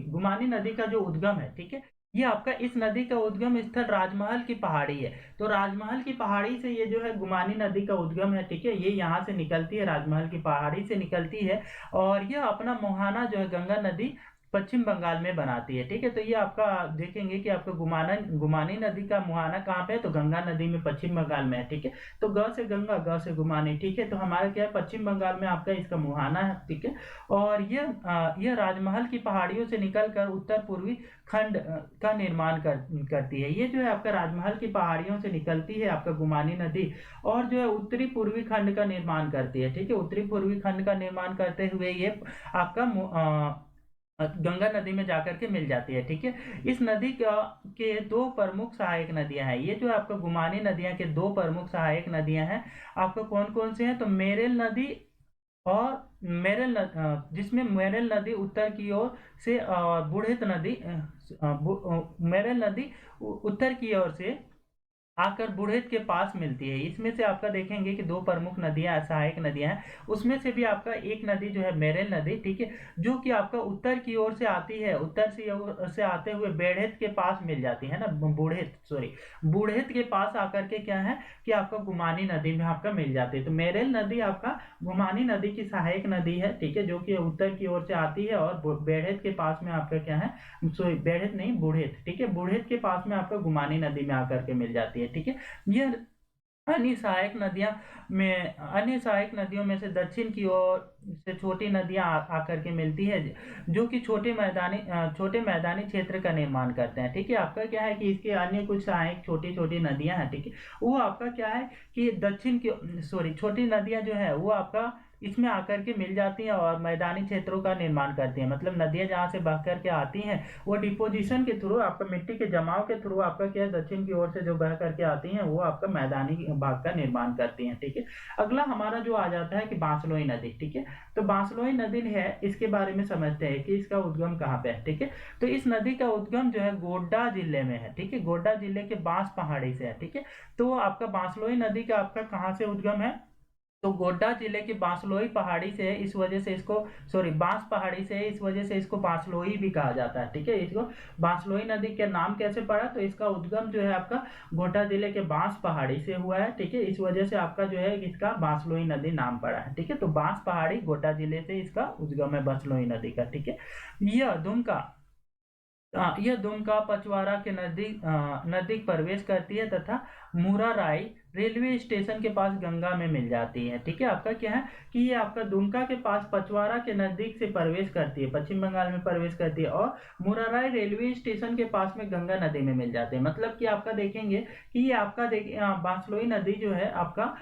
गुमानी नदी का जो उद्गम है, ठीक है, ये आपका इस नदी का उद्गम स्थल राजमहल की पहाड़ी है। तो राजमहल की पहाड़ी से ये जो है गुमानी नदी का उद्गम है। ठीक है, ये यहाँ से निकलती है, राजमहल की पहाड़ी से निकलती है, और यह अपना मुहाना जो है गंगा नदी पश्चिम बंगाल में बनाती है। ठीक है, तो ये आपका देखेंगे कि आपका गुमानी नदी का मुहाना कहाँ पे है, तो गंगा नदी में पश्चिम बंगाल में है। ठीक है, तो ग से गंगा, ग से गुमानी। ठीक है, तो हमारा क्या है, पश्चिम बंगाल में आपका इसका मुहाना है। ठीक है, और यह राजमहल की पहाड़ियों से निकलकर उत्तर पूर्वी खंड का निर्माण करती है। ये जो है आपका राजमहल की पहाड़ियों से निकलती है आपका गुमानी नदी, और जो है उत्तरी पूर्वी खंड का निर्माण करती है। ठीक है, उत्तरी पूर्वी खंड का निर्माण करते हुए ये आपका गंगा नदी में जाकर के मिल जाती है। ठीक है, इस नदी के दो प्रमुख सहायक नदियां हैं। ये जो आपका गुमानी नदियां के दो प्रमुख सहायक नदियां हैं, आपको कौन कौन से हैं, तो मेरेल नदी और जिसमें मेरेल नदी उत्तर की ओर से बुढ़ेत नदी मेरेल नदी उत्तर की ओर से आकर बुढ़ेत के पास मिलती है। इसमें से आपका देखेंगे कि दो प्रमुख नदियां, सहायक नदियां हैं, उसमें से भी आपका एक नदी जो है मेरेल नदी, ठीक है, जो कि आपका उत्तर की ओर से आती है, उत्तर से आते हुए बेढ़ेत के पास मिल जाती है ना, बूढ़ेत के पास आकर के क्या है कि आपका गुमानी नदी में आपका मिल जाती है। तो मेरेल नदी आपका गुमानी नदी की सहायक नदी है। ठीक है, जो कि उत्तर की ओर से आती है, और बेढ़ेत के पास में आपका क्या है, बेढ़ेत नहीं, बूढ़ेत। ठीक है, बूढ़ेत के पास में आपका गुमानी नदी में आकर के मिल जाती है। ठीक है, यह अन्य सहायक नदियों में से दक्षिण की ओर से छोटी नदियां आकर के मिलती है, जो कि छोटे मैदानी क्षेत्र का निर्माण करते हैं। ठीक है, आपका क्या है कि इसके अन्य कुछ सहायक छोटी छोटी नदियां हैं। ठीक है, वो आपका क्या है कि छोटी नदियां जो है वो आपका इसमें आकर के मिल जाती हैं और मैदानी क्षेत्रों का निर्माण करती हैं। मतलब नदियां जहाँ से बह करके आती हैं वो डिपोजिशन के थ्रू, आपका मिट्टी के जमाव के थ्रू आपका क्या है, दक्षिण की ओर से जो बह करके आती हैं वो आपका मैदानी भाग का निर्माण करती हैं। ठीक है, अगला हमारा जो आ जाता है कि बांसलोई नदी। ठीक है, तो बांसलोई नदी है, इसके बारे में समझते हैं कि इसका उद्गम कहाँ पे है। ठीक है, तो इस नदी का उद्गम जो है गोड्डा जिले में है। ठीक है, गोड्डा जिले के बांस पहाड़ी से है। ठीक है, तो आपका बांसलोई नदी का आपका कहाँ से उद्गम है, तो गोड्डा जिले की बांसलोई पहाड़ी से है, इस वजह से इसको, सॉरी, बांस पहाड़ी से है, इस वजह से इसको बांसलोई भी कहा जाता है। ठीक है, इसको बांसलोई नदी के नाम कैसे पड़ा, तो इसका उद्गम जो है आपका गोड्डा जिले के बांस पहाड़ी से हुआ है। ठीक है, इस वजह से आपका जो है इसका बांसलोई नदी नाम पड़ा है। ठीक है, तो बांस पहाड़ी गोड्डा जिले से इसका उद्गम है बांसलोई नदी का। ठीक है, यह दुमका यह दुमका पचवारा के नजदीक प्रवेश करती है तथा मुराराई रेलवे स्टेशन के पास गंगा में मिल जाती है। ठीक है, आपका क्या है कि ये आपका दुमका के पास पचवारा के नजदीक से प्रवेश करती है, पश्चिम बंगाल में प्रवेश करती है, और मुराराई रेलवे स्टेशन के पास में गंगा नदी में मिल जाते हैं। मतलब कि आपका देखेंगे कि ये आपका बांसलोई नदी जो है आपका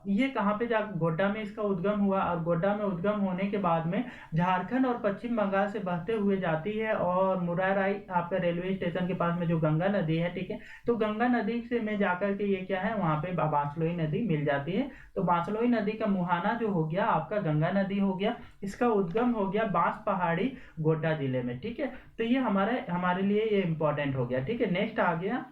ये कहाँ पे जा, गोड्डा में इसका उद्गम हुआ, और गोड्डा में उद्गम होने के बाद में झारखंड और पश्चिम बंगाल से बहते हुए जाती है और मुराराई आपका रेलवे स्टेशन के पास में जो गंगा नदी है। ठीक है, तो गंगा नदी से में जाकर के ये क्या है, वहां पे बांसलोई नदी मिल जाती है। तो बांसलोई नदी का मुहाना जो हो गया आपका गंगा नदी हो गया, इसका उद्गम हो गया बांस पहाड़ी गोड्डा जिले में। ठीक है, तो ये हमारे लिए ये इंपॉर्टेंट हो गया। ठीक है, नेक्स्ट आ गया,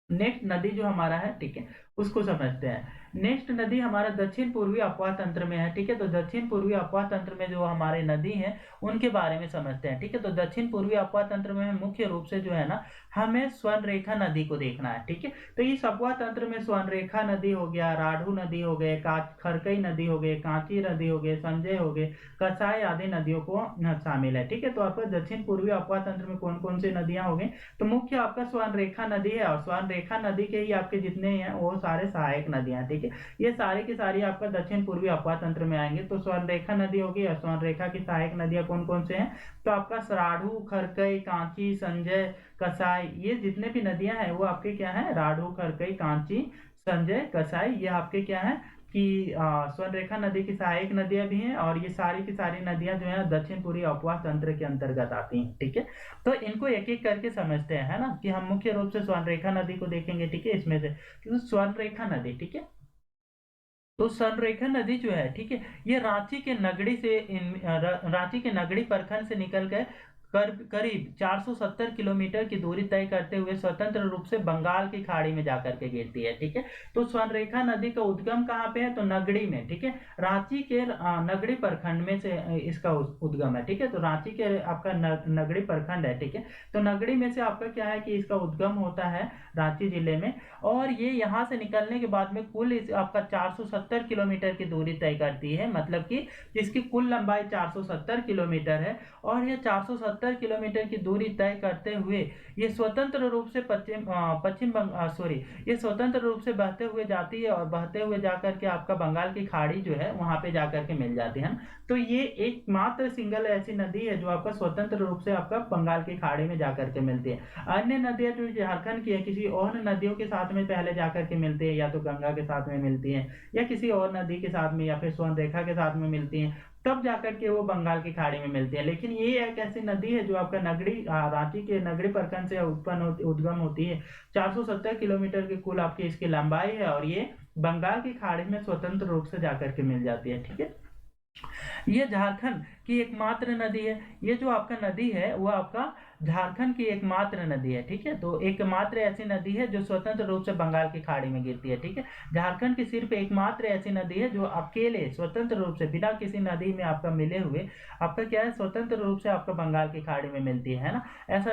नेक्स्ट नदी जो हमारा है, ठीक है, उसको समझते हैं। नेक्स्ट नदी हमारा दक्षिण पूर्वी अपवाह तंत्र में है। ठीक है, तो दक्षिण पूर्वी अपवाह तंत्र में जो हमारे नदी हैं उनके बारे में समझते हैं। ठीक है, तो दक्षिण पूर्वी अपवाह तंत्र में मुख्य रूप से जो है ना, हमें स्वर्णरेखा नदी को देखना है। ठीक है, तो इस अपवाह तंत्र में स्वर्णरेखा नदी हो गया, राढ़ू नदी हो गए, खरकई नदी हो गए, कांची नदी हो गए, संजय हो गए, कसाई आदि नदियों को शामिल है। ठीक है, तो आपका दक्षिण पूर्वी अपवाह तंत्र में कौन कौन सी नदियां हो गई, तो मुख्य आपका स्वर्णरेखा नदी है, और स्वर्णरेखा नदी के ही आपके जितने हैं वो सारे सहायक नदियां। ठीक है, ये सारी की सारी आपका दक्षिण पूर्वी अपवाह तंत्र में आएंगे। तो स्वर्णरेखा नदी होगी, और स्वर्णरेखा की सहायक नदियां कौन कौन से हैं, तो आपका राढ़ू, खरकई, कांची, संजय, कसाई, ये जितने भी नदियां हैं वो आपके क्या है, राढ़ू, खरकई, कांची, संजय, कसाई, ये आपके क्या है कि स्वर्णरेखा नदी की सहायक नदियां भी हैं, और ये सारी की सारी नदियां जो है दक्षिण पूर्वी अपवाह तंत्र के अंतर्गत आती हैं। ठीक है, तो इनको एक एक करके समझते हैं, है ना, कि हम मुख्य रूप से स्वर्णरेखा नदी को देखेंगे। ठीक है, इसमें से तो स्वर्णरेखा नदी, ठीक है, तो स्वर्णरेखा नदी जो है, ठीक है, ये रांची के नगड़ी प्रखंड से निकल कर करीब 470 किलोमीटर की दूरी तय करते हुए स्वतंत्र रूप से बंगाल की खाड़ी में जाकर के गिरती है। ठीक है, तो स्वर्णरेखा नदी का उद्गम कहाँ पे है, तो नगड़ी में। ठीक है, रांची के नगड़ी प्रखंड में से इसका उद्गम है। ठीक है, तो रांची के आपका नगड़ी प्रखंड है। ठीक है, तो नगड़ी में से आपका क्या है कि इसका उद्गम होता है रांची जिले में, और ये यहाँ से निकलने के बाद में कुल इस आपका 470 किलोमीटर की दूरी तय करती है। मतलब कि इसकी कुल लंबाई 470 किलोमीटर है, और ये 470 किलोमीटर की दूरी तय करते हुए ये स्वतंत्र रूप से ये स्वतंत्र रूप से बहते हुए जाती है, और बहते हुए जाकर के आपका बंगाल की खाड़ी जो है वहां पे जाकर के मिल जाती है। तो ये एकमात्र सिंगल ऐसी नदी है जो आपका स्वतंत्र रूप से आपका बंगाल की खाड़ी में जाकर के मिलती है। अन्य नदियां जो झारखंड की है किसी और नदियों के साथ में पहले जाकर के मिलती है, या तो गंगा के साथ में मिलती है, या किसी और नदी के साथ में, या फिर स्वर्णरेखा के साथ में मिलती है, तब जाकर के वो बंगाल की खाड़ी में मिलती है। लेकिन ये एक ऐसी नदी है जो आपका रांची के नगरी प्रखंड से उद्गम होती है। 470 किलोमीटर की कुल आपकी इसकी लंबाई है, और ये बंगाल की खाड़ी में स्वतंत्र रूप से जाकर के मिल जाती है। ठीक है, ये झारखंड की एकमात्र नदी है। ये जो आपका नदी है वो आपका झारखंड की एकमात्र नदी है। ठीक है, तो एकमात्र ऐसी नदी है जो स्वतंत्र रूप से बंगाल की खाड़ी में गिरती है। ठीक है, झारखंड की सिर्फ एकमात्र ऐसी नदी है जो अकेले स्वतंत्र रूप से बिना किसी नदी में आपका मिले हुए आपका क्या है, स्वतंत्र रूप से आपका बंगाल की खाड़ी में मिलती है ना। ऐसा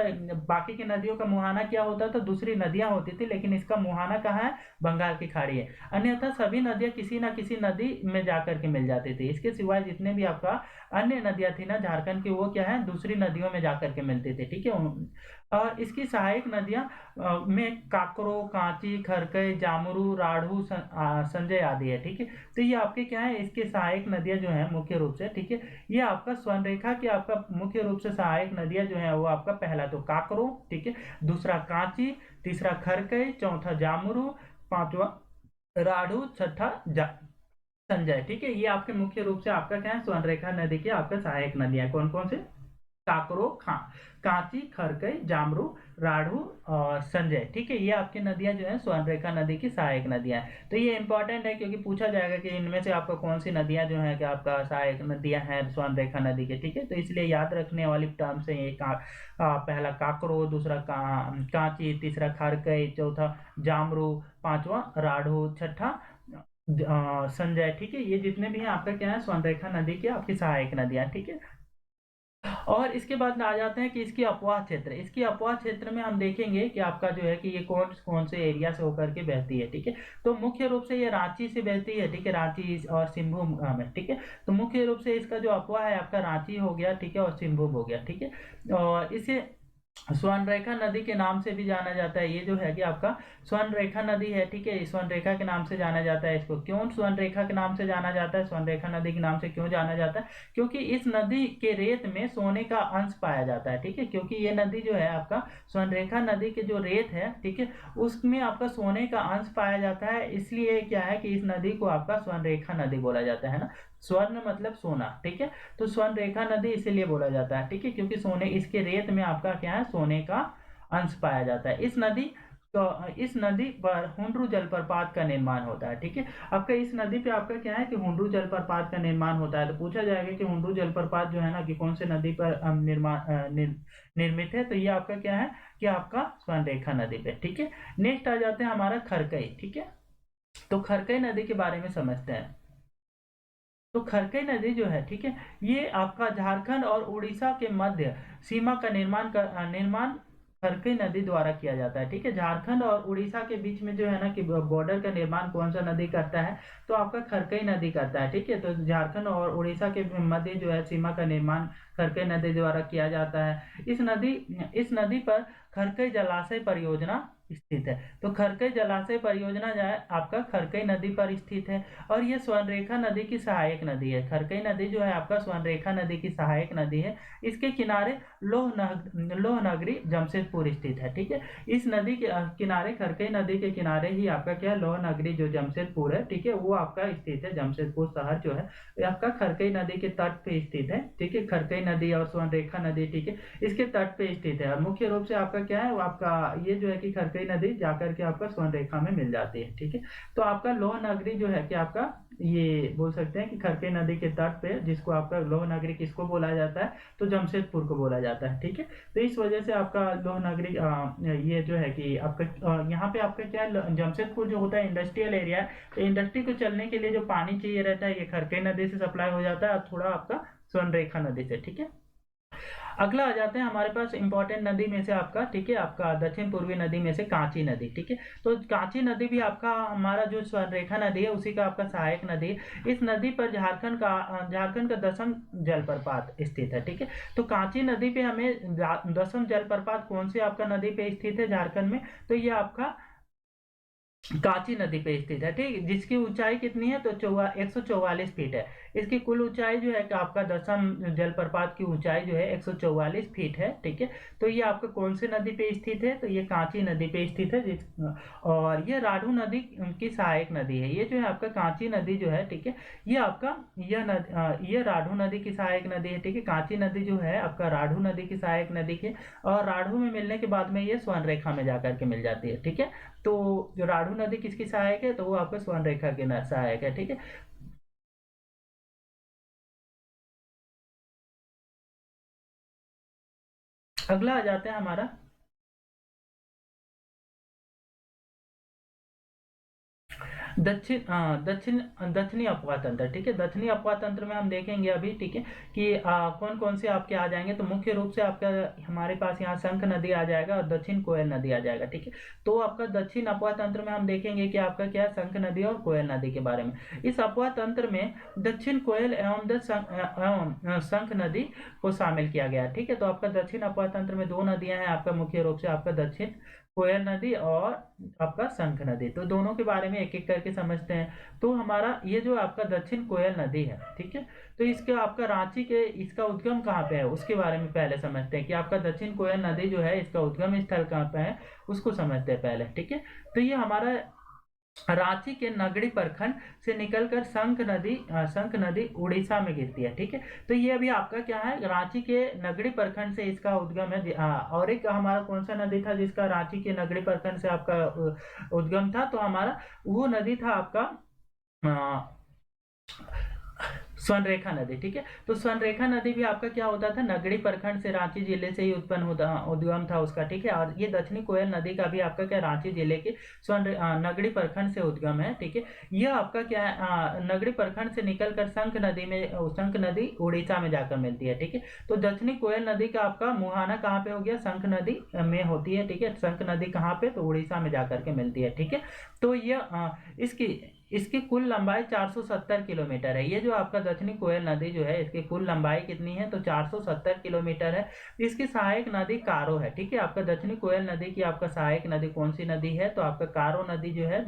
बाकी की नदियों का मुहाना क्या होता था, दूसरी नदियां होती थी, लेकिन इसका मुहाना कहाँ है, बंगाल की खाड़ी है। अन्यथा सभी नदियां किसी ना किसी नदी में जाकर के मिल जाती थी। इसके सिवाय जितने भी आपका अन्य नदियां थी ना झारखंड की, वो क्या है, दूसरी नदियों में जाकर के मिलती थी। ठीक है, और इसकी सहायक नदियां में काकरो, कांची, खरकई, जामुरू, राढ़ू, संजय आदि है। ठीक है, तो ये आपके क्या है, इसके सहायक नदियां जो है मुख्य रूप से, ठीक है, ये आपका स्वर्णरेखा की आपका मुख्य रूप से सहायक नदियां जो है वो आपका पहला तो काकरो, ठीक है, दूसरा कांची, तीसरा खरकई, चौथा जामुरू, पांचवा राढ़ू, छठा संजय, ठीक है। ये आपके मुख्य रूप से आपका क्या है, स्वर्णरेखा नदी की आपका सहायक नदियां कौन कौन से, काकरो, कांची, खरकई, जामरू, राढ़ू और संजय, ठीक है। ये आपकी नदियां जो है स्वर्णरेखा नदी की सहायक नदियां हैं। तो ये इंपॉर्टेंट है क्योंकि पूछा जाएगा कि इनमें से आपका कौन सी नदियां जो है कि आपका सहायक नदियां हैं स्वर्णरेखा नदी के, ठीक है। तो इसलिए याद रखने वाली टर्म्स है ये पहला काकरो, दूसरा कांची, तीसरा खरकई, चौथा जामरू, पांचवा राढ़ू, छठा संजय, ठीक है। ये जितने भी हैं आपका क्या है, स्वर्णरेखा नदी की आपकी सहायक नदियां, ठीक है। और इसके बाद आ जाते हैं कि इसकी अपवाह क्षेत्र, इसकी अपवाह क्षेत्र में हम देखेंगे कि आपका जो है कि ये कौन कौन से एरिया से होकर के बहती है, ठीक है। तो मुख्य रूप से ये रांची से बहती है, ठीक है, रांची और सिंहभूम में, ठीक है। तो मुख्य रूप से इसका जो अपवाह है आपका रांची हो गया, ठीक है, और सिंहभूम हो गया, ठीक है। और इसे स्वर्णरेखा नदी के नाम से भी जाना जाता है। ये जो है कि आपका स्वर्णरेखा नदी है, ठीक है, स्वर्णरेखा के नाम से जाना जाता है। इसको क्यों स्वर्णरेखा के नाम से जाना जाता है, स्वर्णरेखा नदी के नाम से क्यों जाना जाता है, क्योंकि इस नदी के रेत में सोने का अंश पाया जाता है, ठीक है। क्योंकि ये नदी जो है आपका स्वर्णरेखा नदी के जो रेत है, ठीक है, उसमें आपका सोने का अंश पाया जाता है। इसलिए क्या है कि इस नदी को आपका स्वर्णरेखा नदी बोला जाता है ना। स्वर्ण मतलब सोना, ठीक है। तो स्वर्ण रेखा नदी इसीलिए बोला जाता है, ठीक है, क्योंकि सोने, इसके रेत में आपका क्या है, सोने का अंश पाया जाता है। इस नदी पर हुंड्रू जलप्रपात का निर्माण होता है, ठीक है। आपका इस नदी पे आपका क्या है कि हुंड्रू जलप्रपात का निर्माण होता है। तो पूछा जाएगा कि हुंड्रू जलप्रपात जो है ना कि कौन से नदी पर निर्मित है, तो ये आपका क्या है कि आपका स्वर्णरेखा नदी पे, ठीक है। नेक्स्ट आ जाते हैं हमारा खरकई, ठीक है। तो खरकई नदी के बारे में समझते हैं। तो खरकई नदी जो है, ठीक है, ये आपका झारखंड और उड़ीसा के मध्य सीमा का निर्माण खरकई नदी द्वारा किया जाता है, ठीक है। झारखंड और उड़ीसा के बीच में जो है ना कि बॉर्डर का निर्माण कौन सा नदी करता है, तो आपका खरकई नदी करता है, ठीक है। तो झारखंड और उड़ीसा के मध्य जो है सीमा का निर्माण खरकई नदी द्वारा किया जाता है। इस नदी पर खरकई जलाशय परियोजना स्थित है। तो खरकई जलाशय परियोजना जो है आपका खरकई नदी पर स्थित है। और ये स्वर्णरेखा नदी की सहायक नदी है। खरकई नदी जो है आपका स्वर्णरेखा नदी की सहायक नदी है। इसके किनारे लोह नगरी जमशेदपुर स्थित है, ठीक है। इस नदी के किनारे, खरकई नदी के किनारे ही आपका क्या, लोह नगरी जो जमशेदपुर है, ठीक है, वो आपका स्थित है। जमशेदपुर शहर जो है आपका खरकई नदी के तट पे स्थित है, ठीक है। खरकई नदी और स्वर्णरेखा नदी, ठीक है, इसके तट पे स्थित है। और मुख्य रूप से आपका क्या है, आपका ये जो है कि खरकई नदी जाकर के आपका स्वर्णरेखा में मिल जाती है, ठीक है। तो आपका लोह नगरी जो है कि आपका, ये बोल सकते हैं कि खरकई नदी के तट पे, जिसको आपका लोह नगरी किसको बोला जाता है, तो जमशेदपुर को बोला जाता है, ठीक है। तो इस वजह से आपका लोह नगरी ये जो है कि आपका यहाँ पे आपका क्या है, जमशेदपुर जो होता है इंडस्ट्रियल एरिया है। तो इंडस्ट्री को चलने के लिए जो पानी चाहिए रहता है, ये खरकई नदी से सप्लाई हो जाता है और थोड़ा आपका स्वर्णरेखा नदी से, ठीक है। अगला आ जाते हैं हमारे पास इंपॉर्टेंट नदी में से आपका, ठीक है, आपका दक्षिण पूर्वी नदी में से कांची नदी, ठीक है। तो कांची नदी भी आपका हमारा जो स्वर्णरेखा नदी है उसी का आपका सहायक नदी है। इस नदी पर झारखंड का दसम जलप्रपात स्थित है, ठीक है। तो कांची नदी पे हमें दसम जलप्रपात कौन सी आपका नदी पे स्थित है झारखंड में, तो ये आपका कांची नदी पे स्थित है, ठीक, जिसकी ऊंचाई कितनी है, तो 144 फीट है। इसकी कुल ऊंचाई जो है कि आपका दसम जलप्रपात की ऊंचाई जो है 144 फीट है, ठीक है। तो ये आपका कौन सी नदी पे स्थित है, तो ये कांची नदी पे स्थित है। और ये राढ़ू नदी की सहायक नदी है। ये जो है आपका कांची नदी जो है, ठीक है, ये आपका ये राढ़ू नदी की सहायक नदी है, ठीक है। कांची नदी जो है आपका राढ़ू नदी की सहायक नदी के, और राढ़ू में मिलने के बाद में ये स्वर्णरेखा में जाकर के मिल जाती है, ठीक है। तो जो राढ़ू नदी किसकी सहायक है, तो वो आपका स्वर्णरेखा के सहायक है, ठीक है। अगला आ जाता है हमारा दक्षिण दक्षिण दक्षिणी अपवाह तंत्र, ठीक है। दक्षिणी अपवाह तंत्र में हम देखेंगे अभी, ठीक है, कि कौन कौन से आपके आ जाएंगे। तो मुख्य रूप से आपका हमारे पास यहाँ शंख नदी आ जाएगा और दक्षिण कोयल नदी आ जाएगा, ठीक है। तो आपका दक्षिण अपवाह तंत्र में हम देखेंगे कि आपका क्या है, शंख नदी और कोयल नदी के बारे में। इस अपवाह तंत्र में दक्षिण कोयल एवं शंख नदी को शामिल किया गया, ठीक है। तो आपका दक्षिण अपवाह तंत्र में दो नदियां हैं आपका, मुख्य रूप से आपका दक्षिण कोयल नदी और आपका शंख नदी। तो दोनों के बारे में एक एक करके समझते हैं। तो हमारा ये जो आपका दक्षिण कोयल नदी है, ठीक है, तो इसके आपका रांची के, इसका उद्गम कहाँ पे है उसके बारे में पहले समझते हैं कि आपका दक्षिण कोयल नदी जो है इसका उद्गम स्थल कहाँ पे है, उसको समझते हैं पहले, ठीक है। तो ये हमारा रांची के नगड़ी प्रखंड से निकलकर शंख नदी उड़ीसा में गिरती है। ठीक है, तो ये अभी आपका क्या है, रांची के नगड़ी प्रखंड से इसका उद्गम है। और एक हमारा कौन सा नदी था जिसका रांची के नगड़ी प्रखंड से आपका उद्गम था, तो हमारा वो नदी था आपका स्वर्णरेखा नदी। ठीक है, तो स्वर्णरेखा नदी भी आपका क्या होता था, नगड़ी प्रखंड से रांची जिले से ही उत्पन्न होता, उद्गम था उसका। ठीक है, और ये दक्षिणी कोयल नदी का भी आपका क्या, रांची जिले के नगड़ी प्रखंड से उद्गम है। ठीक है, यह आपका क्या है, नगड़ी प्रखंड से निकलकर शंख नदी उड़ीसा में जाकर मिलती है। ठीक है, तो दक्षिणी कोयल नदी का आपका मुहाना कहाँ पे हो गया, शंख नदी में होती है। ठीक है, शंख नदी कहाँ पे, तो उड़ीसा में जाकर के मिलती है। ठीक है, तो यह इसकी इसकी कुल लंबाई 470 किलोमीटर है। ये जो आपका दक्षिणी कोयल नदी जो है, इसकी कुल लंबाई कितनी है, तो 470 किलोमीटर है। इसकी सहायक नदी कारो है। ठीक है, आपका दक्षिणी कोयल नदी की आपका सहायक नदी कौन सी नदी है, तो आपका कारो नदी जो है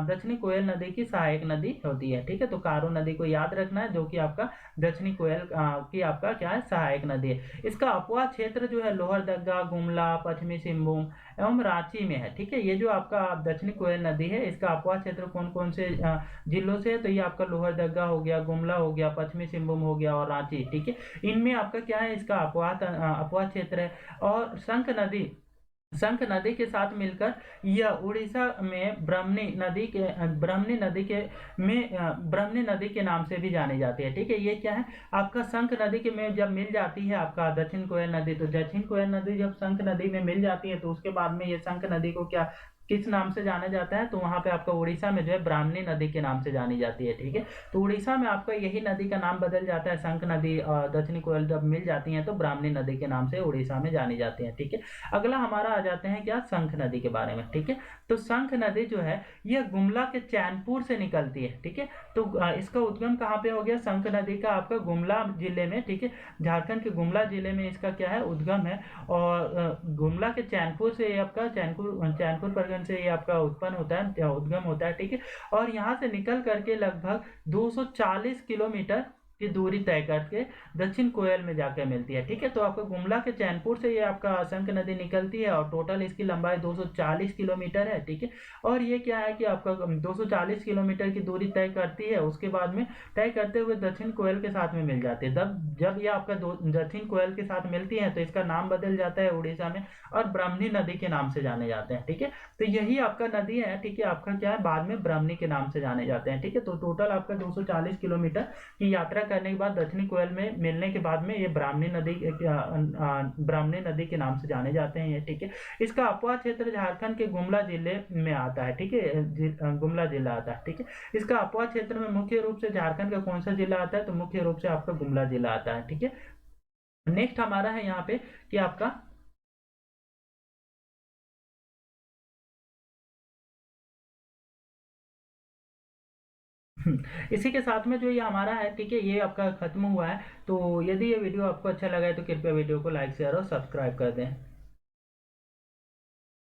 दक्षिणी कोयल नदी की सहायक नदी होती है। ठीक है, तो कारो नदी को याद रखना है, जो कि आपका दक्षिणी कोयल की आपका क्या है, सहायक नदी है। इसका अपवाह क्षेत्र जो है लोहरदगा, गुमला, पश्चिमी सिंहभूम एवं रांची में है। ठीक है, ये जो आपका दक्षिणी कोयल नदी है, इसका अपवाह क्षेत्र कौन कौन से जिलों से है, तो ये आपका लोहरदगा हो गया, गुमला हो गया, पश्चिमी सिंहभूम हो गया और रांची। ठीक है, इनमें आपका क्या है, इसका अपवाह क्षेत्र है। और शंख नदी के साथ मिलकर यह उड़ीसा में ब्रह्मणी नदी के नाम से भी जानी जाती है। ठीक है, ये क्या है, आपका शंख नदी के में जब मिल जाती है आपका दक्षिण कोयल नदी, तो दक्षिण कोयल नदी जब शंख नदी में मिल जाती है, तो उसके बाद में ये शंख नदी को क्या, किस नाम से जाना जाता है, तो वहां पे आपका उड़ीसा में जो है ब्राह्मणी नदी के नाम से जानी जाती है। ठीक है, तो उड़ीसा में आपका यही नदी का नाम बदल जाता है, शंख नदी और दक्षिणी कोयल जब मिल जाती हैं तो ब्राह्मणी नदी के नाम से उड़ीसा में जानी जाती है। ठीक है, अगला हमारा आ जाते हैं क्या, शंख नदी के बारे में। ठीक है, तो शंख नदी जो है यह गुमला के चैनपुर से निकलती है। ठीक है, तो इसका उद्गम कहाँ पे हो गया, शंख नदी का आपका गुमला जिले में। ठीक है, झारखंड के गुमला जिले में इसका क्या है, उद्गम है। और गुमला के चैनपुर से आपका चैनपुर प्रखंड से ये आपका उत्पन्न होता है, उद्गम होता है। ठीक है, और यहाँ से निकल करके लगभग 240 किलोमीटर की दूरी तय करके दक्षिण कोयल में जाकर मिलती है। ठीक है, तो आपका गुमला के चैनपुर से ये आपका शंख नदी निकलती है और टोटल इसकी लंबाई 240 किलोमीटर है। ठीक है, और ये क्या है कि आपका 240 किलोमीटर की दूरी तय करती है, उसके बाद में तय करते हुए दक्षिण कोयल के साथ में मिल जाती है। जब ये आपका दक्षिण कोयल के साथ मिलती है, तो इसका नाम बदल जाता है उड़ीसा में और ब्राह्मणी नदी के नाम से जाने जाते हैं। ठीक है, तो यही आपका नदी है। ठीक है, आपका क्या है, बाद में ब्राह्मणी के नाम से जाने जाते हैं। ठीक है, तो टोटल आपका 240 किलोमीटर की यात्रा करने के बाद दक्षिणी कोयल में मिलने के बाद में ये ब्राह्मणी नदी के नाम से जाने जाते हैं ये। ठीक है, इसका अपवाह क्षेत्र झारखंड के गुमला जिले में आता है। ठीक है, गुमला जिला आता है। ठीक है, इसका अपवाह क्षेत्र में मुख्य रूप से झारखंड का कौन सा जिला आता है, तो मुख्य रूप से आपका गुमला जिला आता है। ठीक है, नेक्स्ट हमारा है यहाँ पे कि आपका इसी के साथ में जो ये हमारा है, ठीक है, ये आपका खत्म हुआ है। तो यदि ये वीडियो आपको अच्छा लगा है तो कृपया वीडियो को लाइक शेयर और सब्सक्राइब कर दें।